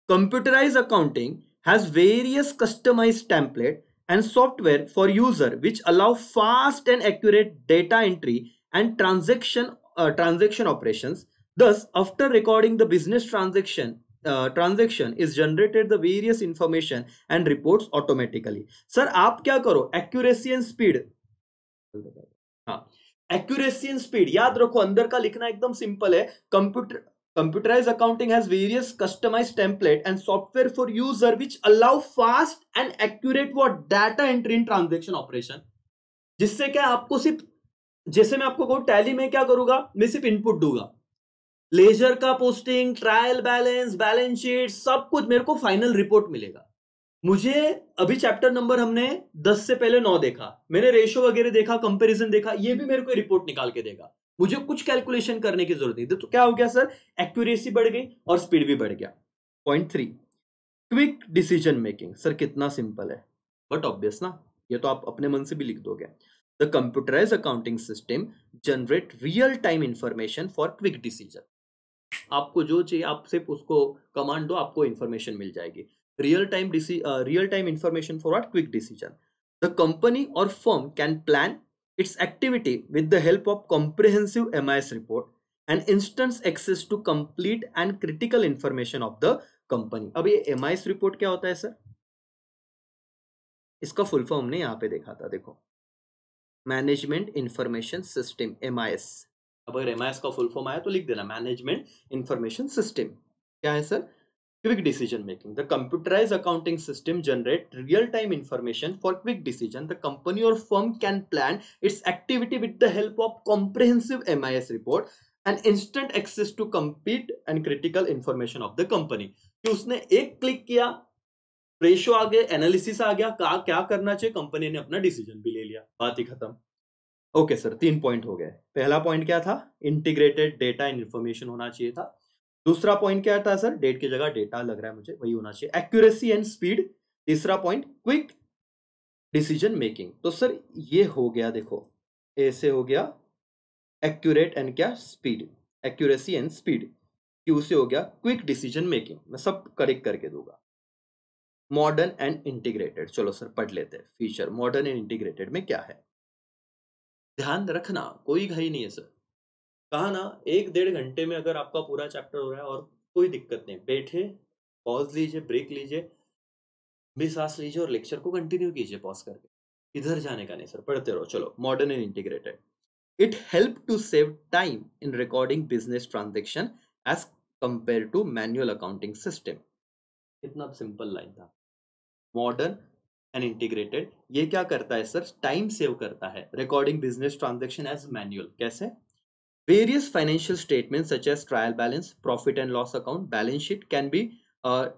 Computerized accounting has various customized template and software for user which allow fast and accurate data entry and transaction operations. Thus, after recording the business transaction is generated the various information and reports automatically. Sir, आप क्या करो? Accuracy and speed. हाँ, accuracy and speed याद रखो, अंदर का लिखना एकदम सिंपल है. Computerized accounting has various customized template and software for user which allow fast and accurate what data entry in transaction operation. जिससे क्या आपको सिर्फ, जैसे मैं आपको कहूं टैली में क्या करूंगा, मैं सिर्फ इनपुट दूंगा, लेजर का posting, trial balance, balance sheet, सब कुछ मेरे को फाइनल रिपोर्ट मिलेगा. मुझे अभी चैप्टर नंबर हमने 10 से पहले 9 देखा, मैंने रेशो वगैरह देखा, कंपैरिजन देखा, ये भी मेरे को रिपोर्ट निकाल के देगा, मुझे कुछ कैलकुलेशन करने की जरूरत नहीं थी। तो क्या हो गया सर, एक्यूरेसी बढ़ गई और स्पीड भी बढ़ गया। Point 3, quick decision making. Sir कितना सिंपल है, बट ऑब्वियस ना, ये तो आप अपने मन से भी लिख दोगे। The computerize accounting system generate real time information for quick decision. आपको जो चाहिए आप सिर्फ उसको कमांड दो, आपको इंफॉर्मेशन मिल जाएगी। Real time information for what, quick decision. The company और firm can plan its activity with the help of comprehensive MIS report and instant access to complete and critical information of the company। अब ये MIS report क्या होता है sir, इसका full form हमने यहाँ पे देखा था, देखो, मैनेजमेंट इंफॉर्मेशन सिस्टम, MIS। अब अगर MIS का फुल फॉर्म आया तो लिख देना, मैनेजमेंट इंफॉर्मेशन सिस्टम। क्या है sir, quick decision making. The computerized accounting system generate real-time information for quick decision. The company or firm can plan its activity with the help of comprehensive MIS report and instant access to complete and critical information of the company। कि उसने एक click किया, ratio आ गया, analysis आ गया, क्या करना चाहिए, company ने अपना डिसीजन भी ले लिया, बात ही खत्म। ओके सर, 3 पॉइंट हो गए। पहला पॉइंट क्या था, इंटीग्रेटेड डेटा एंड इंफॉर्मेशन होना चाहिए था। दूसरा पॉइंट क्या था सर, डेट की जगह डेटा लग रहा है मुझे, वही होना चाहिए, एक्यूरेसी एंड स्पीड। तीसरा पॉइंट क्विक डिसीजन मेकिंग। तो सर ये हो गया, देखो ए से हो गया एक्यूरेट एंड क्या, speed, accuracy and speed. Q से हो गया क्विक डिसीजन मेकिंग, मैं सब करेक्ट करके दूंगा। मॉडर्न एंड इंटीग्रेटेड, चलो सर पढ़ लेते हैं फीचर मॉडर्न एंड इंटीग्रेटेड में क्या है। ध्यान रखना, कोई घाई नहीं है सर, कहा ना 1-1.5 घंटे में अगर आपका पूरा चैप्टर हो रहा है और कोई दिक्कत नहीं, बैठे, पॉज लीजिए, ब्रेक लीजिए, भी सांस लीजिए और लेक्चर को कंटिन्यू कीजिए पॉज करके, इधर जाने का नहीं सर, पढ़ते रहो। चलो, modern and integrated. It help to save time in recording business transaction as compare to manual accounting system. कितना सिंपल लाइन था। मॉडर्न एंड इंटीग्रेटेड ये क्या करता है सर, टाइम सेव करता है, recording business transaction as manual. कैसे, various financial statements such as trial balance, profit and loss account, balance sheet can be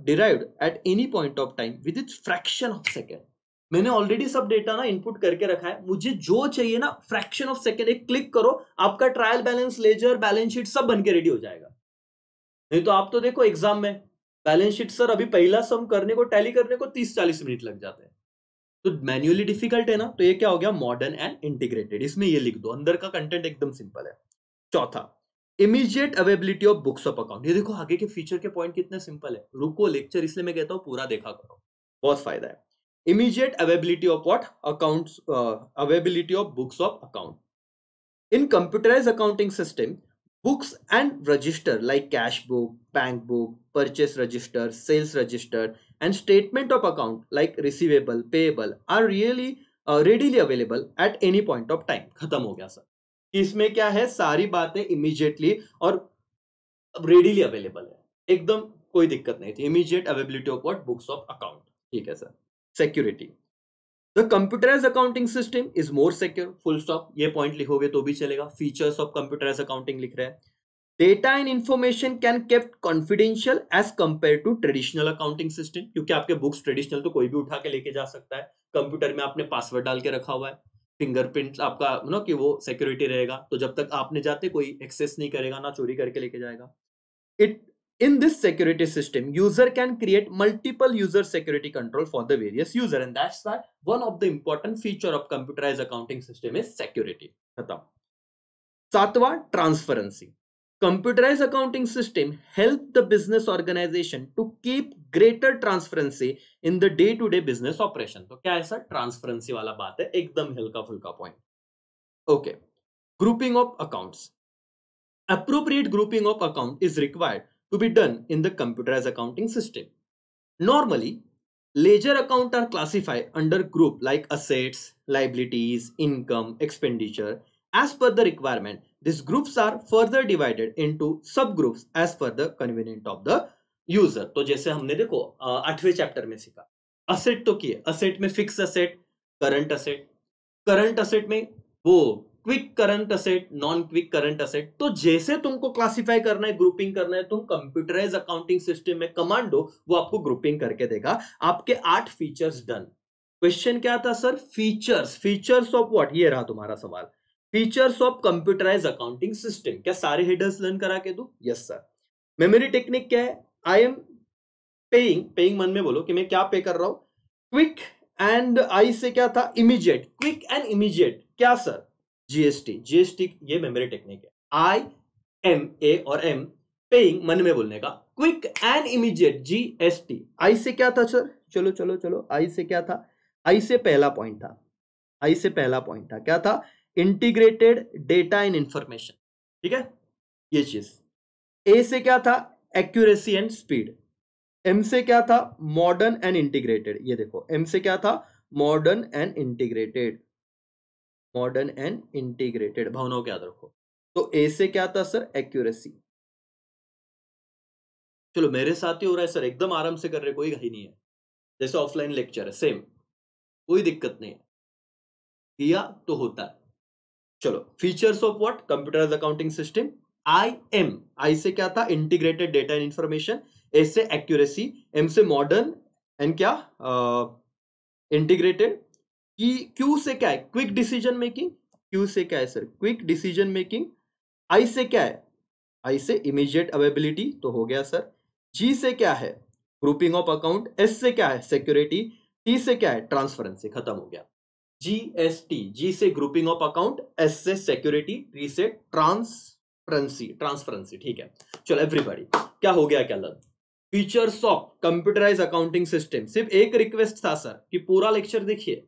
derived at any point of time with its fraction of second। मैंने already सब data ना input करके रखा है, मुझे जो चाहिए ना फ्रैक्शन ऑफ सेकंड, एक क्लिक करो, आपका trial balance, ledger, balance sheet सब बन के रेडी हो जाएगा। नहीं तो आप तो देखो एग्जाम में बैलेंस शीट सर अभी पहला सम करने को, टैली करने को 30-40 मिनट लग जाते हैं, तो मैन्युअली डिफिकल्ट है ना। तो ये क्या हो गया, मॉडर्न एंड इंटीग्रेटेड, इसमें ये लिख दो, अंदर का कंटेंट एकदम सिंपल है। चौथा, immediate availability of books of account. ये देखो आगे के फीचर के पॉइंट कितने सिंपल है, रुको लेक्चर इसलिए मैं कहता हूं पूरा देखा करो, बहुत फायदा है। Immediate availability of what, accounts, availability of books of account. In computerized accounting system, books and register like cash book, bank book, purchase register, sales register, and statement of account like receivable, payable are really readily available at any point of time। खत्म हो गया sir. इसमें क्या है, सारी बातें immediately और readily available है, एकदम कोई दिक्कत नहीं थी। immediate availability of what, books of account। ठीक है sir. Security, the computerize accounting system is more secure, full stop, ये पॉइंट लिखोगे तो भी चलेगा। फीचर्स ऑफ कंप्यूटराइज अकाउंटिंग लिख रहे हैं, data and information can kept confidential as compare to traditional accounting system, क्योंकि आपके बुक्स ट्रेडिशनल तो कोई भी उठा के लेके जा सकता है, कंप्यूटर में आपने पासवर्ड डाल के रखा हुआ है, फिंगरप्रिंट आपका नो कि वो सिक्योरिटी रहेगा, तो जब तक आपने जाते कोई एक्सेस नहीं करेगा, ना चोरी करके लेके जाएगा। It in this security system, user can create multiple user security control for the various user, and that's why one of the important feature of computerized accounting system is security। खत्म। सातवां, transparency. Computerized accounting system help the business organization to keep greater transparency in the day-to-day business operation। तो क्या है sir, transparency वाला बात है, एकदम हल्का फुल्का point. Okay, grouping of accounts. Appropriate grouping of account is required to be done in the computerized accounting system। Normally, ledger account are classified under group like assets, liabilities, income, expenditure as per the requirement। These groups are further divided into subgroups as per the convenience of the user। तो जैसे हमने देखो 8वें chapter में सीखा, asset तो किए, asset में fix asset, current asset, current asset में वो quick current asset, non quick current asset. तो जैसे तुमको क्लासिफाई करना है, ग्रुपिंग करना है, तुम कंप्यूटराइज अकाउंटिंग सिस्टम में कमांड दो, वो आपको ग्रुपिंग करके देगा। आपके 8 फीचर्स डन। क्वेश्चन क्या था sir? Features. Features of what? ये रहा तुम्हारा सवाल। Features of computerize accounting system. क्या सारे हेडर्स लर्न करा के दो? Yes sir. मेमोरी टेक्निक क्या है? आई एम पेइंग, पेइंग मन में बोलो कि मैं क्या पे कर रहा हूं। क्विक एंड आई से क्या था? इमीडिएट। क्विक एंड इमीडिएट क्या सर? जीएसटी। जीएसटी ये मेमोरी टेक्निक है। आई एम, ए और एम, पेइंग मन में बोलने का। Quick and immediate, GST. I से क्या था सर? चलो चलो चलो, आई से क्या था? आई से पहला पॉइंट था, आई से पहला पॉइंट था, क्या था? Integrated data and information. ठीक है, ये चीज। ए से क्या था? Accuracy and speed. एम से क्या था? Modern and integrated. ये देखो, एम से क्या था? Modern and integrated. Modern and integrated भावनाओं को याद रखो। तो ए से क्या था सर? एक्यूरेसी। चलो मेरे साथ ही हो रहा है सर, एकदम आराम से कर रहे, कोई घाई नहीं है, जैसे ऑफलाइन लेक्चर है सेम, कोई दिक्कत नहीं है, किया तो होता है। चलो, features of what? Computerised accounting system. I M, I से क्या था? Integrated data and information. A से एक्यूरेसी, एम से मॉडर्न एंड क्या? इंटीग्रेटेड। की क्यू से क्या है? Quick decision making. क्यू से क्या है sir? Quick decision making. I से क्या है? आई से इमीडिएट अवेलेबिलिटी, तो हो गया सर। जी से क्या है? Grouping of account. एस से क्या है? सिक्योरिटी। टी से क्या है? ट्रांसपेरेंसी। खत्म हो गया। जीएसटी। जी से ग्रुपिंग ऑफ अकाउंट, एस से सिक्योरिटी, टी से ट्रांसपेरेंसी। ट्रांसपेरेंसी, ठीक है। चलो एवरीबॉडी, क्या हो गया, क्या लग? Features of computerize accounting system. सिर्फ एक रिक्वेस्ट था सर कि पूरा लेक्चर देखिए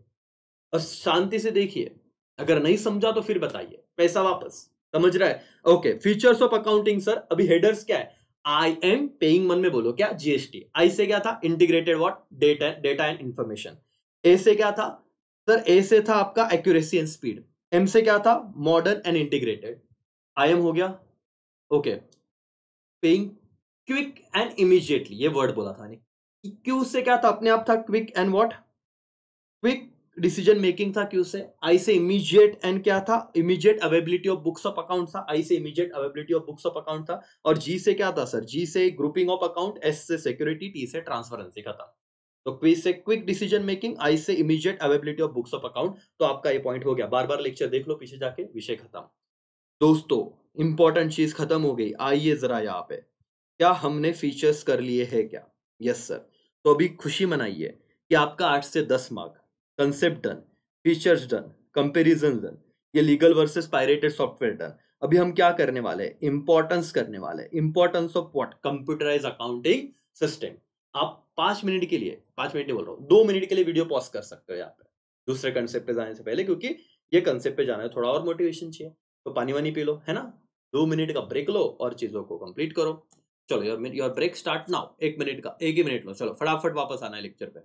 और शांति से देखिए, अगर नहीं समझा तो फिर बताइए, पैसा वापस। समझ रहा है? Okay, features of accounting sir. अभी हेडर्स क्या है? आई एम पेइंग, मन में बोलो क्या? जीएसटी। आई से क्या था? Integrated what? Data and information. A से क्या था सर? ए से था आपका एक्यूरेसी एंड स्पीड। एम से क्या था? Modern and integrated. I am हो गया। Okay, paying quick and immediately, ये वर्ड बोला था। क्यू से क्या था? अपने आप था quick and what? Quick decision making था क्यू से। आई से इमीडिएट एंड क्या था? Immediate availability of books of account था। आई से immediate availability of books of account था। और जी से क्या था सर? जी से ग्रुपिंग ऑफ अकाउंट, एस से सिक्योरिटी, टी से ट्रांसपेरेंसी। खत्म। तो क्विक से क्विक डिसीजन मेकिंग, आई से immediate availability of books of account. तो आपका ये पॉइंट हो गया। बार बार लेक्चर देख लो पीछे जाके, विषय खत्म। दोस्तों, इंपॉर्टेंट चीज खत्म हो गई। आइए जरा यहाँ पे, क्या हमने फीचर्स कर लिए हैं क्या? Yes sir. तो अभी खुशी मनाइए कि आपका 8 से 10 mark, concept done, features done, comparison done, ये legal versus pirated software done. अभी हम क्या करने वाले हैं? इंपॉर्टेंस करने वाले हैं। Importance of what? Computerize accounting system. आप 5 मिनट के लिए, 5 मिनट नहीं बोल रहा हूँ, 2 मिनट के लिए वीडियो पॉज कर सकते हो यहाँ पे, दूसरे कंसेप्ट पे जाने से पहले, क्योंकि ये कंसेप्ट पे जाना है, थोड़ा और मोटिवेशन चाहिए। तो पानी वानी पी लो, है ना? 2 मिनट का ब्रेक लो और चीजों को कंप्लीट करो। चलो your break start now. 1 minute का, 1 ही मिनट लो, चलो फटाफट वापस आना है लेक्चर पे।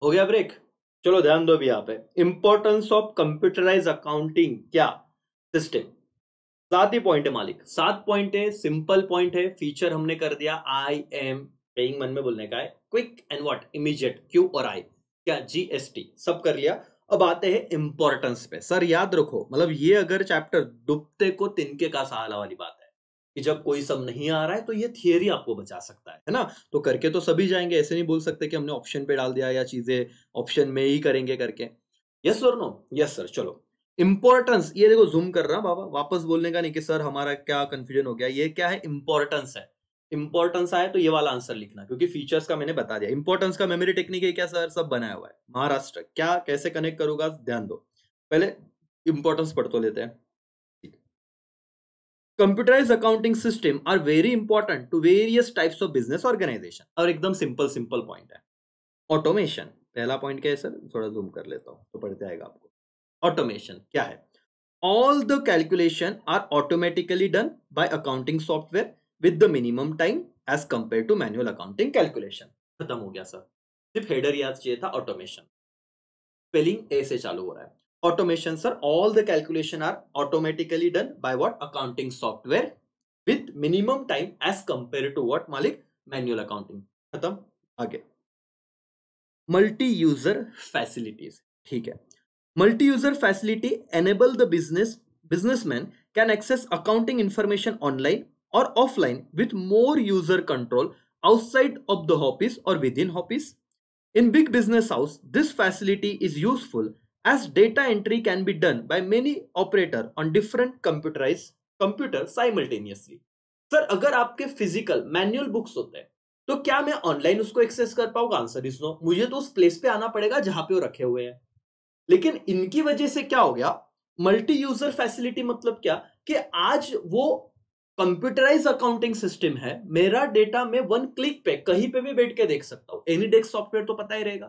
हो गया ब्रेक? चलो ध्यान दो भी यहाँ पे, इंपॉर्टेंस ऑफ कंप्यूटराइज अकाउंटिंग क्या सिस्टम। 7 ही पॉइंट है मालिक, 7 पॉइंट है, सिंपल पॉइंट है। फीचर हमने कर दिया, आई एम पेइंग, मन में बोलने का है, quick and what? Immediate, Q और आई, क्या? जीएसटी, सब कर लिया। अब आते हैं इंपॉर्टेंस पे। सर याद रखो, मतलब ये अगर चैप्टर डूबते को तिनके का सहारा वाली बात है कि जब कोई सम नहीं आ रहा है तो ये थियरी आपको बचा सकता है ना? तो करके तो सभी जाएंगे, ऐसे नहीं बोल सकते कि हमने ऑप्शन पे डाल दिया या चीजें ऑप्शन में ही करेंगे करके। यस और नो? Yes sir. चलो, इंपॉर्टेंस, ये देखो जूम कर रहा बाबा, वापस बोलने का नहीं कि सर हमारा क्या कंफ्यूजन हो गया। ये क्या है? इंपॉर्टेंस है। इंपॉर्टेंस आए तो ये वाला आंसर लिखना, क्योंकि फीचर्स का मैंने बता दिया। इंपॉर्टेंस का मेमोरी टेक्निक है क्या सर? सब बनाया हुआ है। महाराष्ट्र, क्या कैसे कनेक्ट करूंगा ध्यान दो, पहले इंपॉर्टेंस पढ़ तो लेते हैं। Computerize accounting system are very important to various types of business organization. और एकदम सिंपल सिंपल पॉइंट है। ऑटोमेशन, पहला पॉइंट क्या है सर? थोड़ा जूम कर लेता हूं तो पढ़ते आएगा आपको। ऑटोमेशन क्या है? All the calculation are automatically done by accounting software with the minimum time as compared to manual accounting calculation। खत्म हो गया सर। सिर्फ हेडर याद चाहिए था, ऑटोमेशन। स्पेलिंग ए से चालू हो रहा है। Automation sir, all the calculation are automatically done by what? Accounting software with minimum time as compare to what मालिक? Manual accounting. खत्म। आगे, मल्टी यूजर फैसिलिटीज। ठीक है। Multi user facility enable the businessman can access accounting information online or offline with more user control outside of the office or within office. In big business house, this facility is useful as data entry can be done by many operator on different computer simultaneously. Sir अगर आपके physical manual books होते हैं तो क्या मैं online उसको access कर पाऊंगा? Answer is no. मुझे तो उस प्लेस पे आना पड़ेगा जहां पे वो रखे हुए हैं। लेकिन इनकी वजह से क्या हो गया, मल्टी यूजर फैसिलिटी मतलब क्या कि आज वो कंप्यूटराइज अकाउंटिंग सिस्टम है, मेरा डेटा मैं वन क्लिक पे कहीं पे भी बैठ के देख सकता हूं। एनीडेस्क सॉफ्टवेयर तो पता ही रहेगा,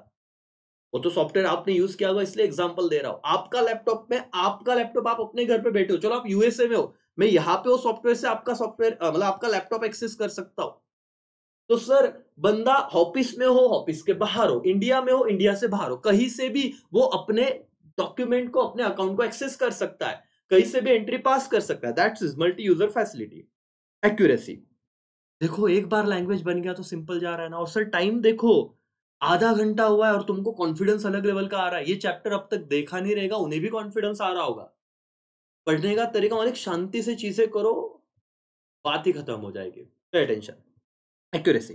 वो तो सॉफ्टवेयर आपने यूज किया होगा, इसलिए एग्जांपल दे रहा हूं। आपका लैपटॉप आप अपने घर पे बैठे हो, चलो आप यूएसए में हो, मैं यहां पे वो सॉफ्टवेयर से आपका सॉफ्टवेयर मतलब आपका लैपटॉप एक्सेस कर सकता हूं। तो सर बंदा ऑफिस में हो, ऑफिस के बाहर हो, इंडिया में हो, इंडिया से बाहर हो, कहीं से भी वो अपने डॉक्यूमेंट को, अपने अकाउंट को एक्सेस कर सकता है, कहीं से भी एंट्री पास कर सकता है। That's is multi user facility. Accuracy देखो, एक बार लैंग्वेज बन गया तो सिंपल जा रहा है ना। और सर टाइम देखो, आधा घंटा हुआ है और तुमको कॉन्फिडेंस अलग लेवल का आ रहा है। ये चैप्टर अब तक देखा नहीं रहेगा, उन्हें भी कॉन्फिडेंस आ रहा होगा। पढ़ने का तरीका मतलब शांति से चीजें करो, बात ही खत्म हो जाएगी। Pay attention. Accuracy,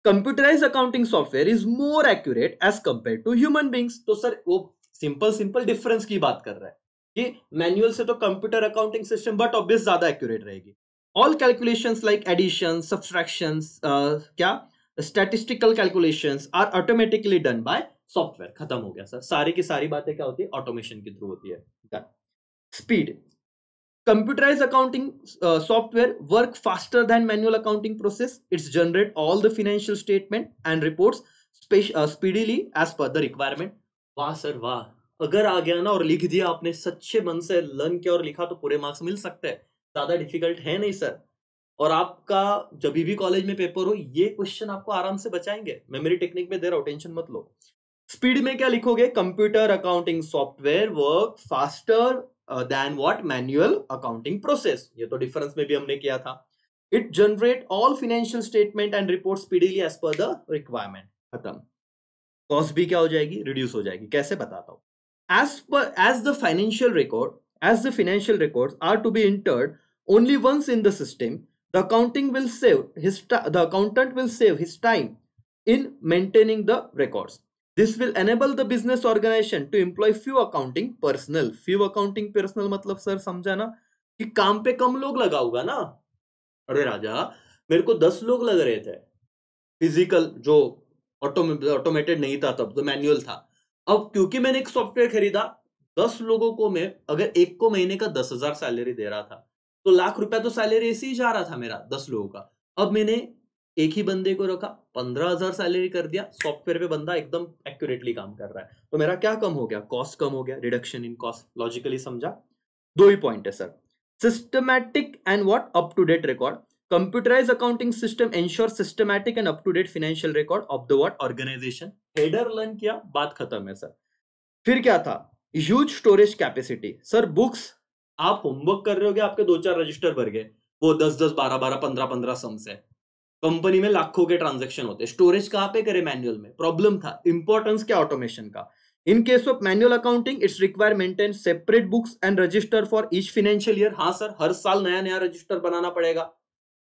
computerize accounting software is more accurate as compare to human beings. तो सर वो सिंपल डिफरेंस की बात कर रहा है कि मैनुअल से तो computer accounting system but obvious ज्यादा एक्यूरेट रहेगी। All calculations like addition, subtractions, क्या statistical calculations are automatically done by software. खत्म हो गया सर, सारी की सारी बातें क्या होती है, ऑटोमेशन के थ्रू होती है। Speed, computerized accounting software work faster than manual accounting process. It's generate all the financial statement and reports speedily as per the requirement. वाह सर वाह, अगर आ गया ना और लिख दिया आपने, सच्चे मन से लर्न किया और लिखा, तो पूरे मार्क्स मिल सकते हैं। ज्यादा डिफिकल्ट है नहीं सर। और आपका जब भी कॉलेज में पेपर हो, ये क्वेश्चन आपको आराम से बचाएंगे। मेमोरी टेक्निक में दे रहा हूं, टेंशन मत लो। स्पीड में क्या लिखोगे, computer accounting software work faster than what, manual accounting process. ये तो डिफरेंस में भी हमने किया था। It generate all financial statement and report speedily as per the requirement. खत्म। कॉस्ट भी क्या हो जाएगी, रिड्यूस हो जाएगी। कैसे बताता हूं। As the financial records are to be entered only once in the system, the accountant will save his time in maintaining the records. This will enable the business organization to employ few accounting personnel. Few accounting personnel मतलब sir समझा ना कि काम पे कम लोग लगा होगा ना। अरे राजा, मेरे को 10 लोग लग रहे थे फिजिकल, जो ऑटोमेटेड नहीं था तब, तो मैनुअल था। अब क्योंकि मैंने एक सॉफ्टवेयर खरीदा, 10 लोगों को मैं अगर एक को महीने का 10,000 सैलरी दे रहा था, तो लाख रुपया तो सैलरी ऐसे ही जा रहा था मेरा 10 लोगों का। अब मैंने एक ही बंदे को रखा, 15,000 सैलरी कर दिया, सॉफ्टवेयर पे बंदा एकदम एक्यूरेटली काम कर रहा है, तो मेरा क्या कम हो गया, कॉस्ट कम हो गया, रिडक्शन इन कॉस्ट। लॉजिकली समझा। दो ही पॉइंट है sir. Systematic and what, up to date record. Computerized accounting system ensures systematic and up-to-date financial record of the what organization. Header learn किया, बात खत्म है सर। फिर क्या था, huge storage capacity. Sir books आप होमवर्क कर रहे होगे, आपके 2-4 रजिस्टर भर गए, वो 10-10, 12-12, 15-15 सम्स है। कंपनी में लाखों के ट्रांजैक्शन होते हैं, स्टोरेज कहां पे करे, मैनुअल में। प्रॉब्लम था, इंपॉर्टेंस क्या ऑटोमेशन का। इन case of manual accounting it's require maintain separate books and register for each financial year. हाँ सर, हर साल नया नया रजिस्टर बनाना पड़ेगा।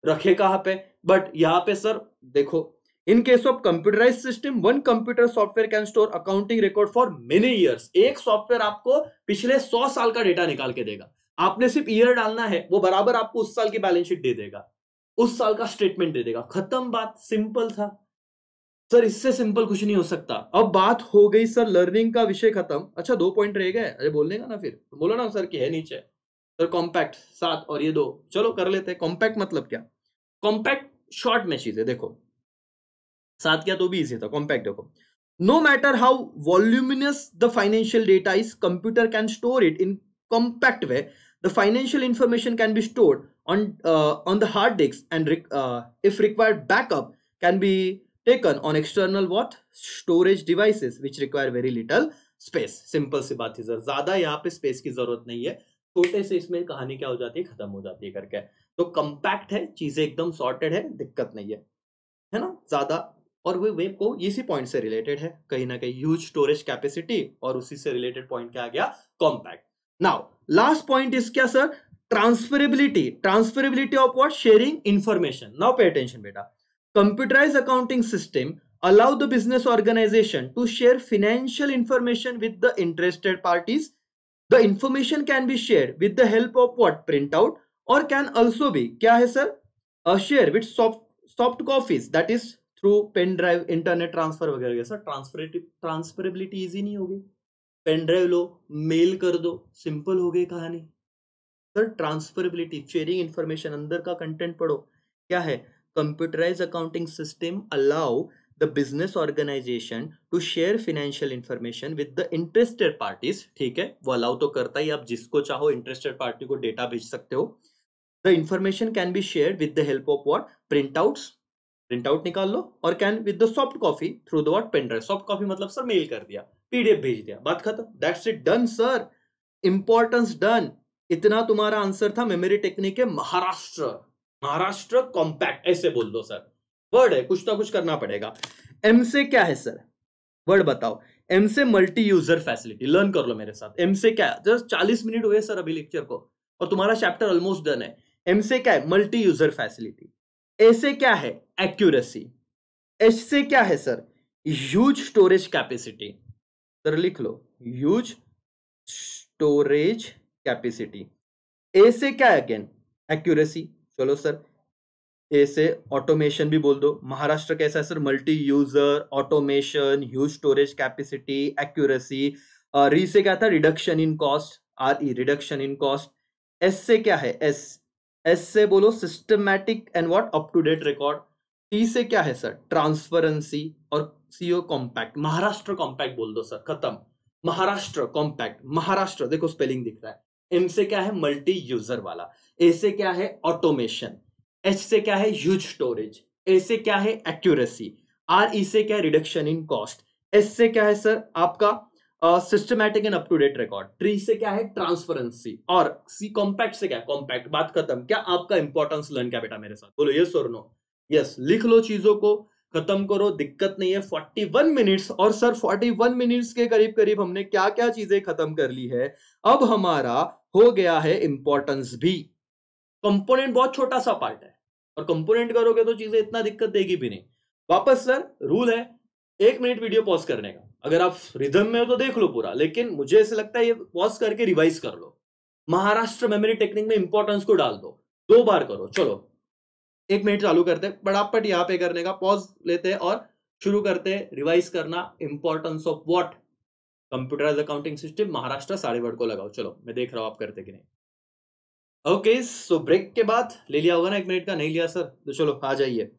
रखे कहां पे, बट यहां पे सर देखो, in case of computerize system one computer software can store accounting record for many years. एक सॉफ्टवेयर आपको पिछले 100 साल का डेटा निकाल के देगा। आपने सिर्फ ईयर डालना है, वो बराबर आपको उस साल की बैलेंस शीट दे देगा, उस साल का स्टेटमेंट दे देगा। खत्म बात, सिंपल था सर, इससे सिंपल कुछ नहीं हो सकता। अब बात हो गई सर लर्निंग का विषय खत्म। अच्छा 2 पॉइंट रह गए, अरे बोलने का ना, फिर तो बोलो ना सर कि है नीचे। सर कॉम्पैक्ट 7 और ये 2, चलो कर लेते हैं। कॉम्पैक्ट मतलब क्या, कॉम्पैक्ट शॉर्ट में चीजें देखो, 7 किया तो भी इजी था। कॉम्पैक्ट देखो, no matter how voluminous the financial data is, computer can store it in compact way. The financial information can be stored on the hard disk and if required backup can be taken on external what storage devices which require very little space. Simple सी बात है sir, ज्यादा यहाँ पे space की जरूरत नहीं है, छोटे से इसमें कहानी क्या हो जाती है, खत्म हो जाती है करके। तो कंपैक्ट है, चीजें एकदम सॉर्टेड है, दिक्कत नहीं है ना, ज्यादा और वो वेब को इसी पॉइंट से रिलेटेड है, कहीं ना कहीं ह्यूज स्टोरेज कैपेसिटी, और उसी से रिलेटेड पॉइंट क्या आ गया, compact. Now last point is क्या sir, transferability of what, sharing information. Now pay attention बेटा, computerised accounting system allow the business organization to share financial information with the interested parties. The information can be shared with the help of what, printout, or can also be क्या है sir, share with soft copies, that is through pen drive, internet transfer वगैरह। Sir transferability easy नहीं होगी, pen drive लो, mail कर दो, simple हो गई कहानी। सर ट्रांसफरेबिलिटी, शेयरिंग इंफॉर्मेशन, अंदर का कंटेंट पढ़ो क्या है, computerize accounting system allow the business organization to share financial information with the interested parties. ठीक है, वो अलाउ तो करता ही, आप जिसको चाहो इंटरेस्टेड पार्टी को डेटा भेज सकते हो। The information can be share with the help of what, print out निकाल लो, और can with the soft copy through the what, pen drive. Soft copy मतलब सर मेल कर दिया, पीडीएफ भेज दिया, बात खत्म, that's it, done sir, importance done. इतना तुम्हारा आंसर था मेमोरी टेक्निक है महाराष्ट्र कॉम्पैक्ट, ऐसे बोल दो सर, वर्ड है, कुछ ना कुछ करना पड़ेगा। एम से क्या है सर, वर्ड बताओ। एम से मल्टी यूजर फैसिलिटी, लर्न कर लो मेरे साथ। एम से क्या है, जस्ट 40 मिनट हुए सर अभी लेक्चर को, और तुम्हारा चैप्टर ऑलमोस्ट डन है। एम से क्या है, मल्टी यूजर फैसिलिटी। ए से क्या है, एक्यूरेसी। एच से क्या है सर, ह्यूज स्टोरेज कैपेसिटी। सर लिख लो, ह्यूज स्टोरेज कैपेसिटी। ए से क्या है, अगेन एक्यूरेसी। चलो सर, ए से ऑटोमेशन भी बोल दो। महाराष्ट्र कैसा है sir, multi user, automation, huge storage capacity, accuracy. Re से क्या था, reduction in cost, R E, reduction in cost. S से क्या है, एस से बोलो systematic and what, up to date record. T से क्या है सर, ट्रांसफरेंसी, और सीओ कॉम्पैक्ट, महाराष्ट्र कॉम्पैक्ट बोल दो सर, खत्म, महाराष्ट्र कॉम्पैक्ट। महाराष्ट्र देखो स्पेलिंग दिख रहा है। एम से क्या है, मल्टी यूजर वाला। ए से क्या है, ऑटोमेशन। एच से क्या है, ह्यूज स्टोरेज। ए से क्या है, एक्यूरेसी। आर ई से क्या है, रिडक्शन इन कॉस्ट। एस से क्या है सर, आपका systematic and up to date record. ट्री से क्या है, ट्रांसफरेंसी। और सी कॉम्पैक्ट से क्या है, कॉम्पैक्ट। बात खत्म। क्या आपका इंपॉर्टेंस लर्न क्या बेटा मेरे साथ, बोलो यस और नो। यस, लिख लो चीजों को, खत्म करो, दिक्कत नहीं है। 41 मिनट्स, और सर 41 मिनट्स के करीब करीब हमने क्या क्या चीजें खत्म कर ली है। अब हमारा हो गया है इंपॉर्टेंस भी। कंपोनेंट बहुत छोटा सा पार्ट है, और कंपोनेंट करोगे तो चीजें इतना दिक्कत देगी भी नहीं। वापस सर रूल है 1 मिनट वीडियो पॉज करने का, अगर आप रिदम में हो तो देख लो पूरा, लेकिन मुझे ऐसे लगता है ये पॉज करके रिवाइज कर लो। महाराष्ट्र मेमोरी टेक्निक में इंपॉर्टेंस को डाल दो, 2 बार करो। चलो 1 मिनट चालू करते हैं, फटाफट यहां पे करने का, पॉज लेते हैं और शुरू करते हैं रिवाइज करना। Importance of what, computerised accounting system, Maharashtra, सारे वर्ड को लगाओ। चलो मैं देख रहा हूं आप करते कि नहीं। ओके, सो ब्रेक के बाद ले लिया होगा ना 1 मिनट का, नहीं लिया सर तो चलो आ जाइए।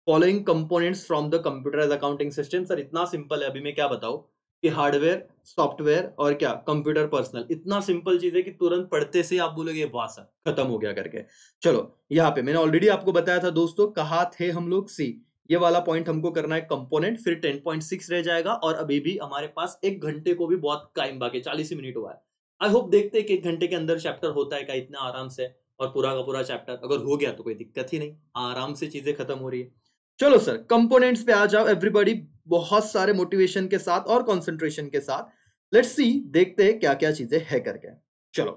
Following components from the computerize accounting system. Sir इतना सिंपल है, अभी मैं क्या बताऊं कि हार्डवेयर, सॉफ्टवेयर और क्या, कंप्यूटर पर्सनल। इतना सिंपल चीज है कि तुरंत पढ़ते से आप बोलोगे वाह सर खत्म हो गया करके। चलो यहाँ पे मैंने ऑलरेडी आपको बताया था दोस्तों, कहाँ थे हम लोग, सी ये वाला पॉइंट हमको करना है कंपोनेंट, फिर 10.6 रह जाएगा, और अभी भी हमारे पास 1 घंटे को भी बहुत टाइम बाकी, 40 ही मिनट हुआ है। आई होप देखते हैं कि 1 घंटे के अंदर चैप्टर होता है क्या इतना आराम से, और पूरा का पूरा चैप्टर अगर हो गया तो कोई दिक्कत ही नहीं, आराम से चीजें खत्म हो रही है। चलो सर कंपोनेंट्स पे आ जाओ एवरीबॉडी, बहुत सारे मोटिवेशन के साथ और कंसंट्रेशन के साथ। लेट्स सी, देखते हैं क्या क्या चीजें है करके। चलो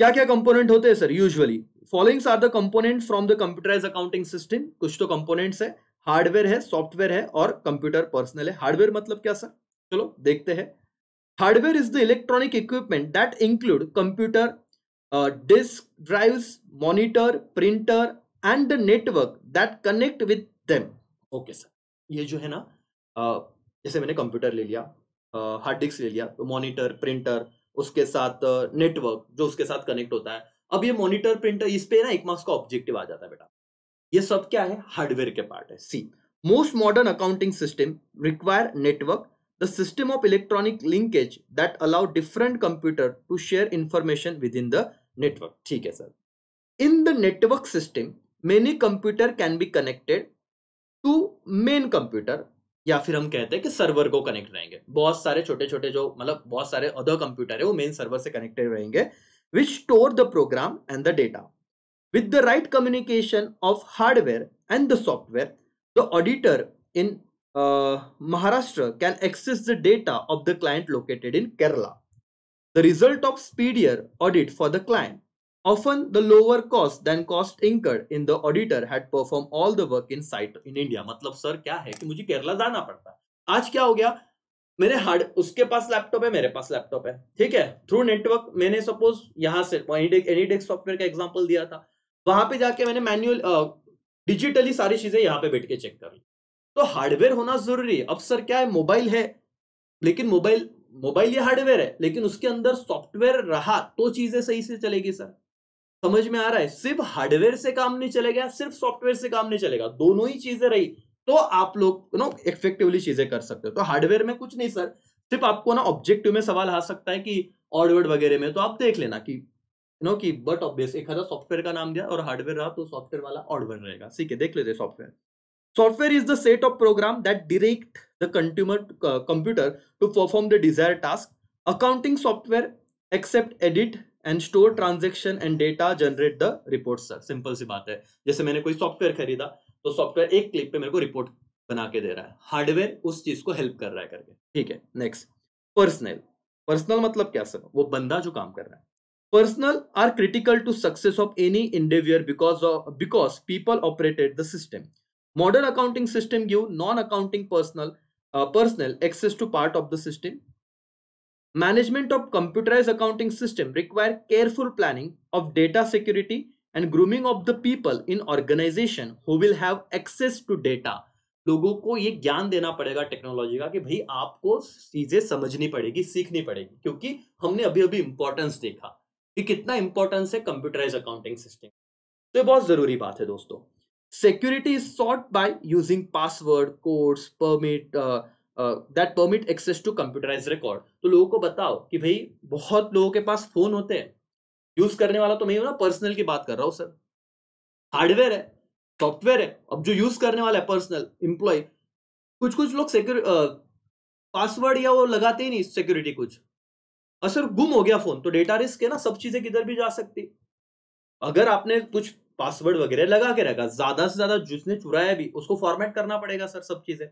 क्या क्या कंपोनेंट होते हैं sir, usually followings are the component from the computerize accounting system. कुछ तो कंपोनेंट्स है, हार्डवेयर है, सॉफ्टवेयर है, और कंप्यूटर पर्सनल है। हार्डवेयर मतलब क्या सर, चलो देखते हैं। Hardware is the electronic equipment that include computer, disk drives, monitor, printer and the network that connect with them. Okay sir, ये जो है ना, जैसे मैंने कंप्यूटर ले लिया, हार्ड डिस्क ले लिया, तो मॉनिटर, प्रिंटर, उसके साथ नेटवर्क जो उसके साथ कनेक्ट होता है। अब ये मॉनिटर, प्रिंटर, इस पे ना 1 मार्क्स का ऑब्जेक्टिव आ जाता है बेटा। ये सब क्या है, हार्डवेयर के पार्ट है। See most modern accounting system require network, the system of electronic linkage that allow different computer to share information within the network. ठीक है sir. In the network system, many computer can be connected to main computer, या फिर हम कहते हैं कि server को connect रहेंगे। बहुत सारे छोटे छोटे जो मतलब बहुत सारे अदर कंप्यूटर है वो मेन सर्वर से कनेक्टेड रहेंगे, which store the program and the data. With the right communication of hardware and the software, the auditor in Maharashtra can access the data of the client located in Kerala. The result of speedier audit for the client, often the lower cost than cost incurred in the auditor had performed all the work in site in India. मतलब sir क्या है कि मुझे केरला जाना पड़ता है. आज क्या हो गया, मेरे हार्ड उसके पास लैपटॉप है, मेरे पास लैपटॉप है, ठीक है, थ्रू नेटवर्क मैंने सपोज यहां से एनीडेक्स सॉफ्टवेयर का एग्जांपल दिया था, वहां पे जाके मैंने मैन्युअल डिजिटली सारी चीजें यहां पे बैठ के चेक कर ली. तो हार्डवेयर होना जरूरी है. अब सर क्या है, मोबाइल है, लेकिन मोबाइल ये हार्डवेयर है, लेकिन उसके अंदर सॉफ्टवेयर रहा तो चीजें सही से चलेगी. सर समझ में आ रहा है, सिर्फ हार्डवेयर से काम नहीं चलेगा, सिर्फ सॉफ्टवेयर से काम नहीं चलेगा, दोनों ही चीजें रही तो आप लोग इफेक्टिवली चीजें कर सकते हो. तो हार्डवेयर में कुछ नहीं सर, सिर्फ आपको ना ऑब्जेक्टिव में सवाल आ सकता है कि ऑड वर्ड वगैरह में, तो आप देख लेना कि कि बट ऑब्वियस एक हजार सॉफ्टवेयर का नाम दिया और हार्डवेयर रहा तो सॉफ्टवेयर वाला ऑड वर्ड रहेगा. ठीक है, देख लेते software. Software is the set of program that direct the computer to perform the desired task. Accounting software accept, edit and store transaction and data generate the reports. Sir simple सी बात है, जैसे मैंने कोई सॉफ्टवेयर खरीदा तो software एक click पे मेरे को रिपोर्ट बना के दे रहा है, हार्डवेयर उस चीज को हेल्प कर रहा है करके. ठीक है, नेक्स्ट पर्सनल मतलब क्या सर, वो बंदा जो काम कर रहा है. Personnel are critical to success of any endeavor because people operated the system. Modern accounting system give non-accounting personnel access to part of the system. Management of computerized accounting system require careful planning of data security and grooming of the people in organization who will have access to data. लोगों को ये ज्ञान देना पड़ेगा technology का कि भाई आपको चीजें समझनी पड़ेगी, सीखनी पड़ेगी, क्योंकि हमने अभी अभी इंपॉर्टेंस देखा कि कितना इंपॉर्टेंस है कंप्यूटराइज अकाउंटिंग सिस्टम. तो ये बहुत जरूरी बात है दोस्तों. Security is sought by using password, codes, that permit access to computerized record. तो लोगों को बताओ कि भाई बहुत लोगों के पास फोन होते हैं, यूज करने वाला तो मैं हूं ना, पर्सनल की बात कर रहा हूं सर. हार्डवेयर है, सॉफ्टवेयर है, अब जो यूज करने वाला है पर्सनल एम्प्लॉय, कुछ लोग पासवर्ड या वो लगाते ही नहीं सिक्योरिटी कुछ, और सर गुम हो गया फोन तो डेटा रिस्क है ना, सब चीजें किधर भी जा सकती. अगर आपने कुछ पासवर्ड वगैरह लगा के रखा, ज्यादा से ज्यादा जिसने चुराया भी उसको फॉर्मेट करना पड़ेगा सर सब चीजें.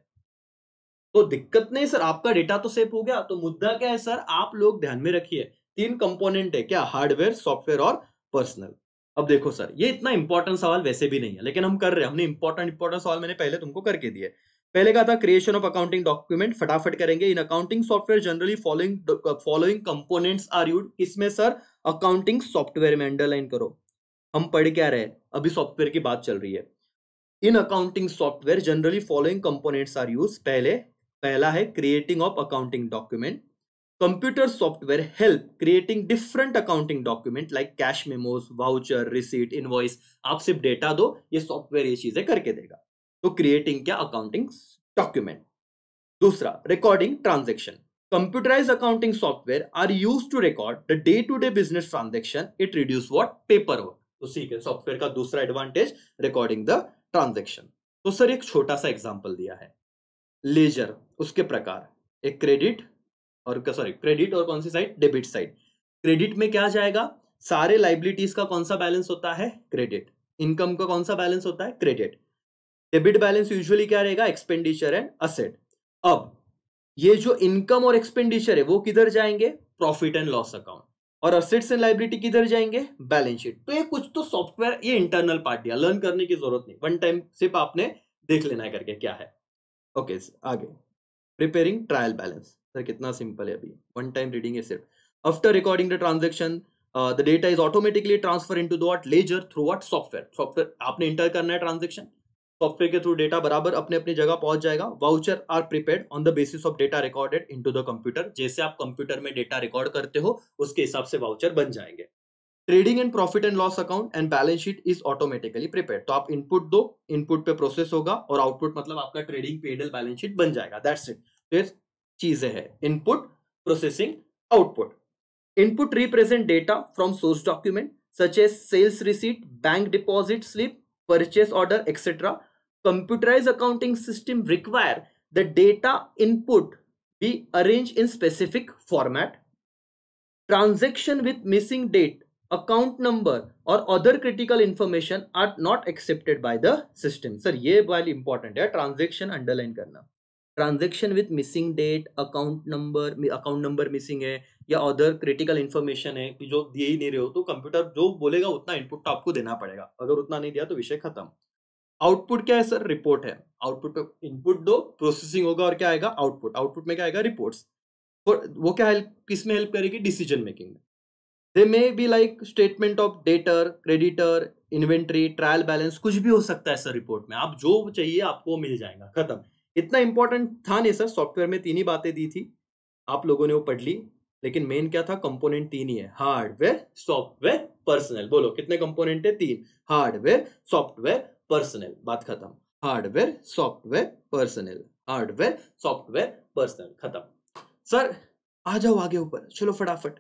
तो दिक्कत नहीं सर, आपका डेटा तो सेफ हो गया. तो मुद्दा क्या है सर, आप लोग ध्यान में रखिए, 3 कंपोनेंट है क्या, हार्डवेयर, सॉफ्टवेयर और पर्सनल. अब देखो सर, ये इतना इंपॉर्टेंट सवाल वैसे भी नहीं है, लेकिन हम कर रहे हैं, हमने इंपॉर्टेंट सवाल मैंने पहले तुमको करके दिए. पहले का था क्रिएशन ऑफ अकाउंटिंग डॉक्यूमेंट, फटाफट करेंगे. In accounting software generally following components are used. इसमें सर अकाउंटिंग सॉफ्टवेयर में अंडरलाइन करो, हम पढ़ क्या रहे, अभी सॉफ्टवेयर की बात चल रही है. In accounting software generally following components are use. पहला है creating of accounting document. Computer software help creating different accounting document like cash memos, voucher, receipt, invoice. आप सिर्फ डेटा दो, ये सॉफ्टवेयर ये चीजें करके देगा. तो क्रिएटिंग क्या, अकाउंटिंग डॉक्यूमेंट. दूसरा, recording transaction. Computerized accounting software are used to record the day-to-day business transaction. It reduce what, paperwork. तो ठीक है, सॉफ्टवेयर का दूसरा एडवांटेज रिकॉर्डिंग द ट्रांजैक्शन. तो सर एक छोटा सा एग्जांपल दिया है, लेजर, उसके प्रकार, एक क्रेडिट और कौन सी साइड, डेबिट साइड. क्रेडिट में क्या जाएगा, सारे लाइबिलिटीज का कौन सा बैलेंस होता है, क्रेडिट. इनकम का कौन सा बैलेंस होता है, क्रेडिट. डेबिट बैलेंस यूजुअली क्या रहेगा, एक्सपेंडिचर एंड असेट. अब ये जो इनकम और एक्सपेंडिचर है वो किधर जाएंगे, प्रॉफिट एंड लॉस अकाउंट. और असेट्स एंड लायबिलिटी किधर जाएंगे, बैलेंस शीट. तो ये कुछ तो सॉफ्टवेयर, ये इंटरनल पार्ट दिया, लर्न करने की जरूरत नहीं, वन टाइम सिर्फ आपने देख लेना है करके क्या है. ओके, आगे प्रिपेयरिंग ट्रायल बैलेंस. सर कितना सिंपल है, अभी वन टाइम रीडिंग है सिर्फ. After recording the transaction the data is automatically transfer into the what, ledger through what, software आपने इंटर करना है ट्रांजेक्शन, सॉफ्टवेयर के थ्रू डेटा बराबर अपने अपनी जगह पहुंच जाएगा. Voucher are prepared on the basis of data recorded into the computer. जैसे आप कंप्यूटर में डेटा रिकॉर्ड करते हो उसके हिसाब से वाउचर बन जाएंगे. Trading and profit and loss account and balance sheet is automatically prepared. तो आप इनपुट दो, इनपुट पे प्रोसेस होगा और आउटपुट मतलब आपका ट्रेडिंग पेडल बैलेंस शीट बन जाएगा. That's it. तो चीजें है, input, processing, output. Input represent data from source document such as sales receipt, bank deposit slip, purchase order etcetera. Computerized accounting system require the data input be arranged in specific format. Transaction with missing date, account number, और other critical information are not accepted by the system. Sir ये वाली important है, transaction underline करना। Transaction with missing date, account number missing है या other critical information है कि जो दिए ही नहीं रहे हो, तो कंप्यूटर जो बोलेगा उतना इनपुट तो आपको देना पड़ेगा, अगर उतना नहीं दिया तो विषय खत्म। आउटपुट क्या है सर? रिपोर्ट है। आउटपुट पे इनपुट दो, प्रोसेसिंग होगा और क्या आएगा? आउटपुट। आउटपुट में क्या आएगा? रिपोर्ट्स। वो क्या हेल्प, किस में हेल्प करेगी? डिसीजन मेकिंग में। They may be like statement of debtor, creditor, inventory, trial balance, कुछ भी हो सकता है सर रिपोर्ट में। आप जो चाहिए आपको मिल जाएगा, खत्म। इतना इंपॉर्टेंट था नहीं सर, सॉफ्टवेयर में 3 ही बातें दी थी, आप लोगों ने वो पढ़ ली। लेकिन मेन क्या था? कंपोनेंट 3 ही है, हार्डवेयर, सॉफ्टवेयर, पर्सनल। बोलो कितने कंपोनेंट है? 3। हार्डवेयर, सॉफ्टवेयर, पर्सनल, बात खत्म। Hardware, software, personal, hardware, software, personal, खत्म। सर आ जाओ आगे ऊपर, चलो फटाफट।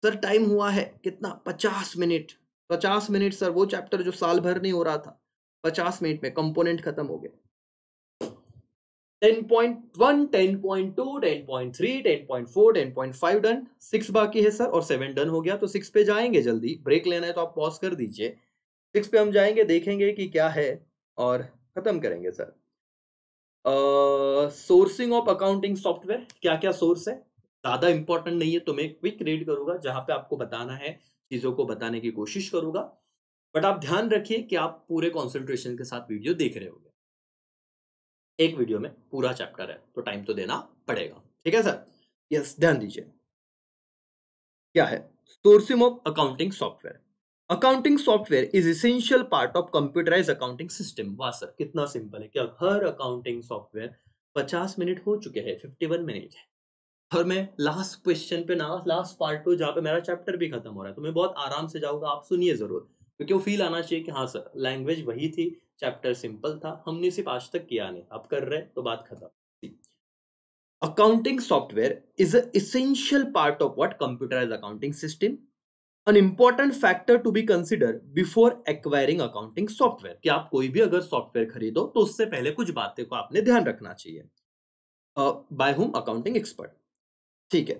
सर टाइम हुआ है कितना? 50 मिनट। 50 मिनट सर, वो चैप्टर जो साल भर नहीं हो रहा था, 50 मिनट में कंपोनेंट खत्म हो गए। 10.1, 10.2, 10.3, 10.4, 10.5 डन। 6 बाकी है सर और 7 डन हो गया। तो 6 पे जाएंगे, जल्दी ब्रेक लेना है तो आप पॉज कर दीजिए। 6 पे हम जाएंगे, देखेंगे कि क्या है और खत्म करेंगे sir. Sourcing of accounting software, क्या क्या सोर्स है? ज्यादा इंपॉर्टेंट नहीं है, तो मैं क्विक रीड करूंगा, जहां पे आपको बताना है चीजों को बताने की कोशिश करूंगा। बट आप ध्यान रखिए कि आप पूरे कॉन्सेंट्रेशन के साथ वीडियो देख रहे होंगे। एक वीडियो में पूरा चैप्टर है तो टाइम तो देना पड़ेगा, ठीक है सर? यस, ध्यान दीजिए। क्या है sourcing of accounting software? Accounting software is essential part of computerize accounting system. वाह सर, कितना सिंपल है। क्या हर अकाउंटिंग सॉफ्टवेयर 50 मिनट हो चुके हैं, 51 मिनट है। और मैं लास्ट क्वेश्चन पे ना, लास्ट पार्ट पे जहाँ पे मेरा चैप्टर भी खत्म हो रहा है, तो मैं बहुत आराम से जाऊंगा। आप सुनिए जरूर, क्योंकि वो फील आना चाहिए कि हाँ सर, लैंग्वेज वही थी, चैप्टर सिंपल था, हमने सिर्फ आज तक किया नहीं, अब कर रहे तो बात खत्म। Accounting software is an essential part of what computerized accounting system, an important factor to be considered before acquiring accounting software। कि आप कोई भी अगर सॉफ्टवेयर खरीदो तो उससे पहले कुछ बातें को आपने ध्यान रखना चाहिए। By whom? अकाउंटिंग एक्सपर्ट, ठीक है।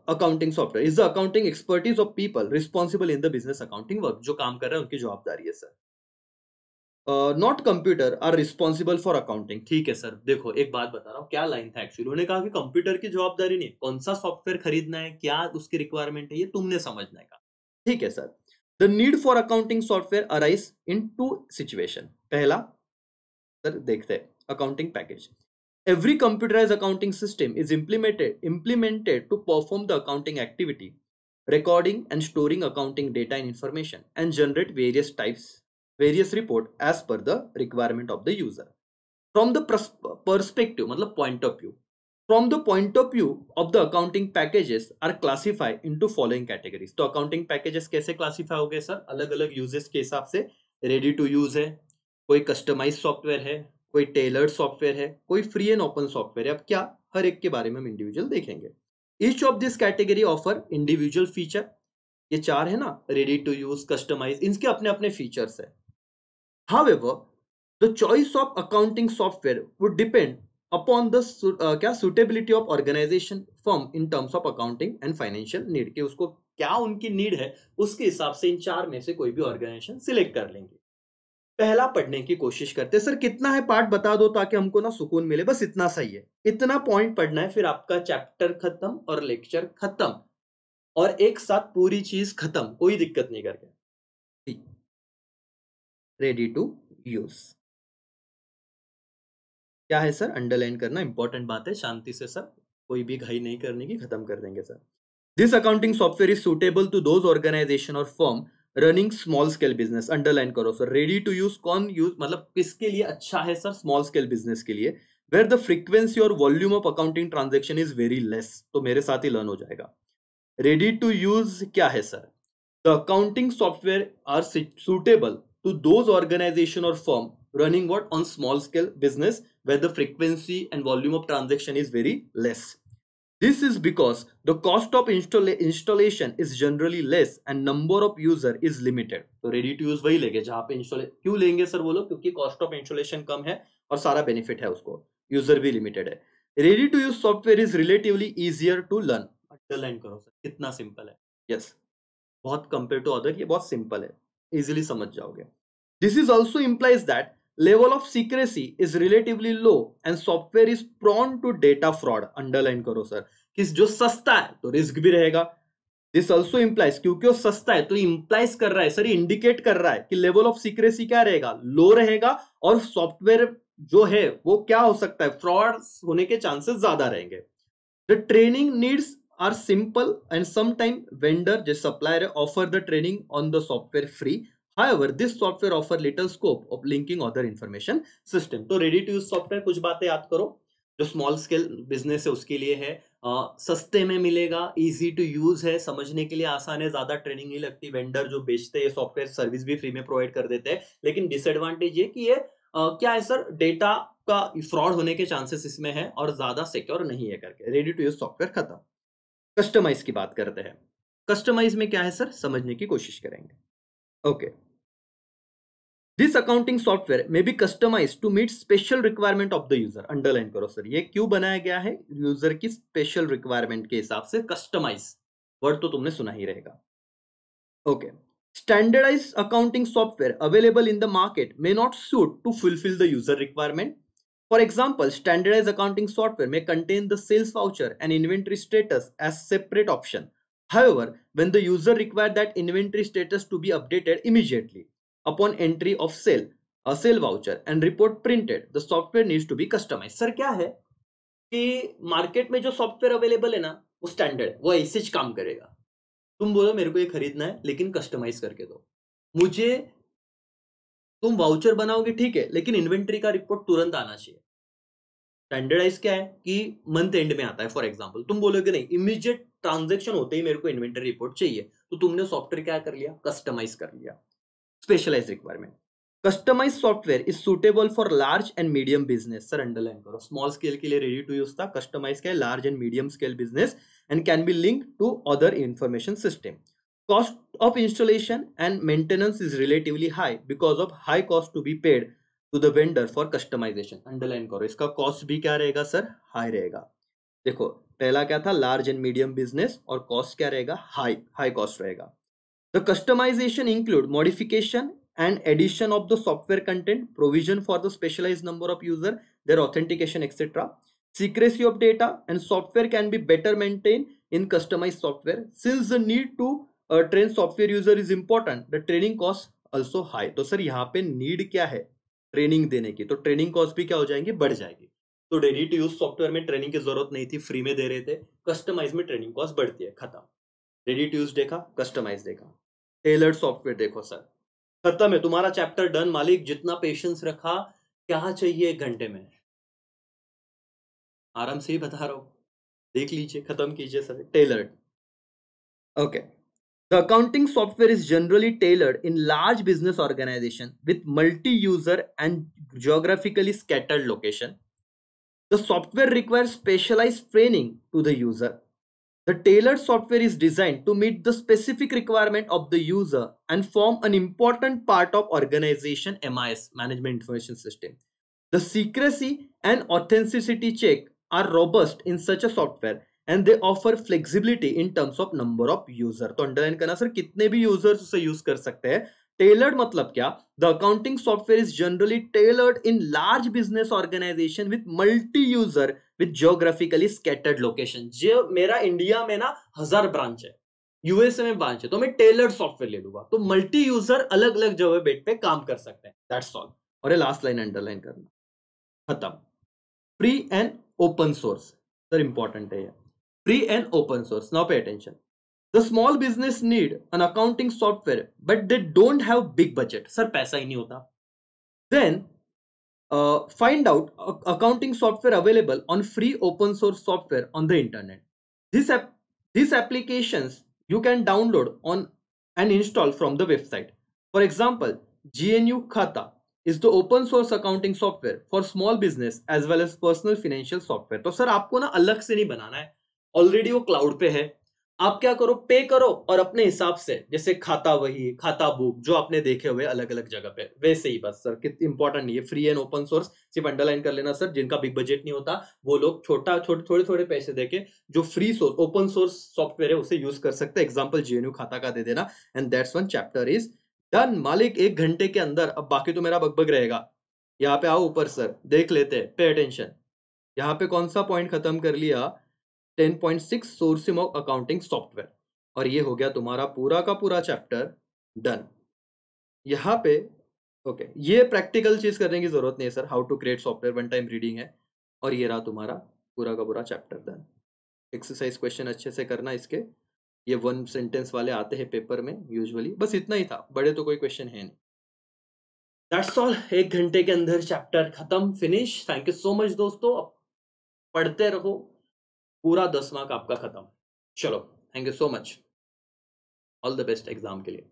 Accounting software is the accounting expertise of people responsible in the business accounting work. जो काम कर रहे हैं उनकी जवाबदारी है sir. Not computer are responsible for accounting. ठीक है सर, देखो एक बात बता रहा हूँ, क्या लाइन था एक्चुअली, उन्होंने कहा कि कंप्यूटर की जवाबदारी नहीं, कौन सा सॉफ्टवेयर खरीदना है, क्या उसकी रिक्वायरमेंट है, ये तुमने समझने का। ठीक है sir. The need for accounting software arise in 2 situation. पहला सर देखते हैं, accounting package. Every computerized accounting system is implemented to perform the accounting activity, recording and storing accounting data and information, and generate various report as per the requirement of the user. From the perspective, मतलब point of view. From the point of view of the accounting packages are classified into following categories. तो accounting packages कैसे classify हो गए sir? अलग अलग uses के हिसाब से। ready to use है, कोई customized सॉफ्टवेयर है, कोई टेलर्ड सॉफ्टवेयर है, कोई फ्री एंड ओपन सॉफ्टवेयर है। अब क्या, हर एक के बारे में हम इंडिविजुअल देखेंगे। Each of this category offer individual feature. ये 4 है ना, रेडी टू यूज, कस्टमाइज, इनके अपने अपने फीचर्स है। However, the choice of accounting software would depend upon the suitability of organization firm in terms of accounting and financial need। कि उसको क्या उनकी नीड है, उसके हिसाब से इन 4 में से कोई भी ऑर्गेनाइजेशन सिलेक्ट कर लेंगे। पहला पढ़ने की कोशिश करते। सर कितना है पार्ट बता दो ताकि हमको ना सुकून मिले, बस इतना सही है, इतना पॉइंट पढ़ना है, फिर आपका चैप्टर खत्म और लेक्चर खत्म, और एक साथ पूरी चीज खत्म, कोई दिक्कत नहीं करके। रेडी टू यूज क्या है सर? अंडरलाइन करना इंपॉर्टेंट बात है, शांति से सर, कोई भी घाई नहीं करने की, खत्म कर देंगे sir. This accounting software is suitable to those organisation और firm running small scale business. Underline करो सर। रेडी टू यूज कौन यूज, मतलब किसके लिए अच्छा है सर? स्मॉल स्केल बिजनेस के लिए, वेयर द फ्रीक्वेंसी और volume of accounting transaction is very less. तो मेरे साथ ही लर्न हो जाएगा। रेडी टू यूज क्या है sir? The accounting software are suitable to those organization or firm running what on small scale business where the frequency and volume of transaction is very less. This is because the cost of installation is generally less and number of user is limited. तो ready to use वही लेंगे जहां पे installation, क्यों लेंगे sir बोलो? क्योंकि cost of installation कम है और सारा बेनिफिट है उसको, यूजर भी लिमिटेड है। Ready to use software is relatively easier to learn. Underline करो सर, कितना सिंपल है। यस, बहुत कंपेयर टू अदर, ये बहुत सिंपल है, इजिली समझ जाओगे। This is also implies that level of secrecy is relatively low and software is prone to data fraud. Underline करो सर, कि जो सस्ता है तो रिस्क भी रहेगा। दिस ऑल्सो इंप्लाइज, क्योंकि वो सस्ता है तो इंप्लाइज कर रहा है सर, इंडिकेट कर रहा है कि लेवल ऑफ सीक्रेसी क्या रहेगा, लो रहेगा, और सॉफ्टवेयर जो है वो क्या हो सकता है, फ्रॉड होने के चांसेस ज्यादा रहेंगे। The training needs are simple and sometimes vendor just supplier offer the training on the software free. However, this software offer little scope of linking other information system. तो ready to use software कुछ बातें याद करो जो small scale business है उसके लिए है। सस्ते में मिलेगा, इजी टू यूज है, समझने के लिए आसान है, ज्यादा ट्रेनिंग नहीं लगती। वेंडर जो बेचते हैं सॉफ्टवेयर सर्विस भी फ्री में प्रोवाइड कर देते हैं, लेकिन डिसएडवांटेज ये कि ये क्या है सर, डेटा का फ्रॉड होने के चांसेस इसमें है और ज्यादा सिक्योर नहीं है करके। रेडी टू यूज सॉफ्टवेयर खत्म। कस्टमाइज की बात करते हैं। कस्टमाइज में क्या है सर, समझने की कोशिश करेंगे। Okay, this accounting software may be customize to meet special requirement of the user. Underline करो सर, ये क्यों बनाया गया है, यूजर की स्पेशल रिक्वायरमेंट के हिसाब से। कस्टमाइज वर्ड तो तुमने सुना ही रहेगा। Okay. Standardized accounting software available in the market may not suit to fulfill the user requirement. For example, standardized accounting software may contain the sales voucher and inventory status as separate option. However, when the user requires that inventory status to be updated immediately upon entry of sale, a sale voucher and report printed, the software needs to be customized. Sir क्या है कि market में जो software available है ना वो standard है, वो ऐसे ही काम करेगा। तुम बोलो मेरे को ये खरीदना है लेकिन कस्टमाइज करके दो मुझे, तुम वाउचर बनाओगे ठीक है, लेकिन इन्वेंट्री का रिपोर्ट तुरंत आना चाहिए। स्टैंडर्डाइज क्या है कि मंथ एंड में आता है फॉर एग्जांपल, तुम बोलोगे नहीं इमीडिएट ट्रांजैक्शन होते ही मेरे को इन्वेंट्री रिपोर्ट चाहिए, तो तुमने सॉफ्टवेयर क्या कर लिया, कस्टमाइज कर लिया। Specialize requirement. Customize software is suitable for large and medium business. Sir underline करो, स्मॉल स्केल के लिए रेडी टू यूज था, कस्टमाइज क्या है, large and medium scale business and can be linked to other information system. Cost of installation and maintenance is relatively high because of high cost to be paid to the vendor for customization. Underline करो, इसका cost भी क्या रहेगा sir, high रहेगा। देखो पहला क्या था, लार्ज एंड मीडियम बिजनेस, और कॉस्ट क्या रहेगा, हाई कॉस्ट रहेगा। The customization include modification and addition of the software content, provision for the specialized number of user, their authentication, etc. Secrecy of data and software can be better maintained in customized software. Since the need to train software user is important, the training cost also high. तो sir यहाँ पे need क्या है, training देने की, तो training cost भी क्या हो जाएंगी, बढ़ जाएगी। तो रेडी टू यूज सॉफ्टवेयर में ट्रेनिंग की जरूरत नहीं थी, फ्री में दे रहे थे। कस्टमाइज में ट्रेनिंग कॉस्ट बढ़ती है, खत्म। रेडी टू यूज देखा, कस्टमाइज देखा। टेलर्ड सॉफ्टवेयर देखो सर, खत्म है, तुम्हारा चैप्टर डन मालिक। जितना पेशेंस रखा, क्या चाहिए 1 घंटे में, आराम से ही बता रहा हूं, देख लीजिए, खत्म कीजिए sir. Tailored. Okay, the accounting software is generally tailored in large business organization with multi user and geographically scattered location. The software requires specialized training to the user. The tailored software is designed to meet the specific requirement of the user and form an important part of organization MIS, Management Information System. The secrecy and authenticity check are robust in such a software and they offer flexibility in terms of number of user. तो underline करना sir, कितने भी users उसे use कर सकते हैं। Tailored मतलब क्या, the accounting software is generally tailored in large business organization with multi user with geographically scattered location. जो मेरा इंडिया में ना 1000 ब्रांच है, यूएसए में ब्रांच है, तो मैं टेलर्ड सॉफ्टवेयर ले लूंगा, तो मल्टी यूजर अलग अलग जगह बैठ पे काम कर सकते हैं, दैट्स ऑल। और ये लास्ट लाइन अंडरलाइन करना, खत्म। Free and open source sir important है, free and open source. Now pay attention, the small business need an accounting software but they don't have big budget. Sir पैसा ही नहीं होता, then find out accounting software available on free open source software on the internet. These applications you can download on and install from the website. For example, GNU Khata is the open source accounting software for small business as well as personal financial software. तो sir आपको ना अलग से नहीं बनाना है, already वो cloud पे है, आप क्या करो, पे करो और अपने हिसाब से, जैसे खाता वही, खाता बुक जो आपने देखे हुए अलग अलग जगह पे वैसे ही बस। सर कितनी इंपॉर्टेंट नहीं है, फ्री एंड ओपन सोर्स, सिर्फ अंडरलाइन कर लेना सर। जिनका बिग बजट नहीं होता वो लोग थोड़े थोड़े पैसे देके जो free source open source software है उसे यूज कर सकते हैं। एग्जाम्पल जेएनयू खाता का दे देना, and that's one chapter is done. मालिक 1 घंटे के अंदर, अब बाकी तो मेरा बकबक रहेगा। यहाँ पे आओ ऊपर सर, देख लेते हैं, पे अटेंशन। यहाँ पे कौन सा पॉइंट खत्म कर लिया, 10.6 सोर्सिंग ऑफ अकाउंटिंग सॉफ्टवेयर, और ये हो गया तुम्हारा पूरा का पूरा चैप्टर डन। यहाँ पे ओके, ये प्रैक्टिकल चीज करने की जरूरत नहीं है sir, how to create software, one time reading है। और ये रहा तुम्हारा पूरा का पूरा चैप्टर डन। एक्सरसाइज क्वेश्चन अच्छे से करना इसके, ये 1 सेंटेंस वाले आते हैं पेपर में यूजुअली, बस इतना ही था, बड़े तो कोई क्वेश्चन है नहीं। दैट्स ऑल, 1 घंटे के अंदर चैप्टर खत्म, finish. Thank you so much दोस्तों, अब पढ़ते रहो, पूरा 10 मार्क आपका खत्म। चलो, thank you so much, all the best exam के लिए।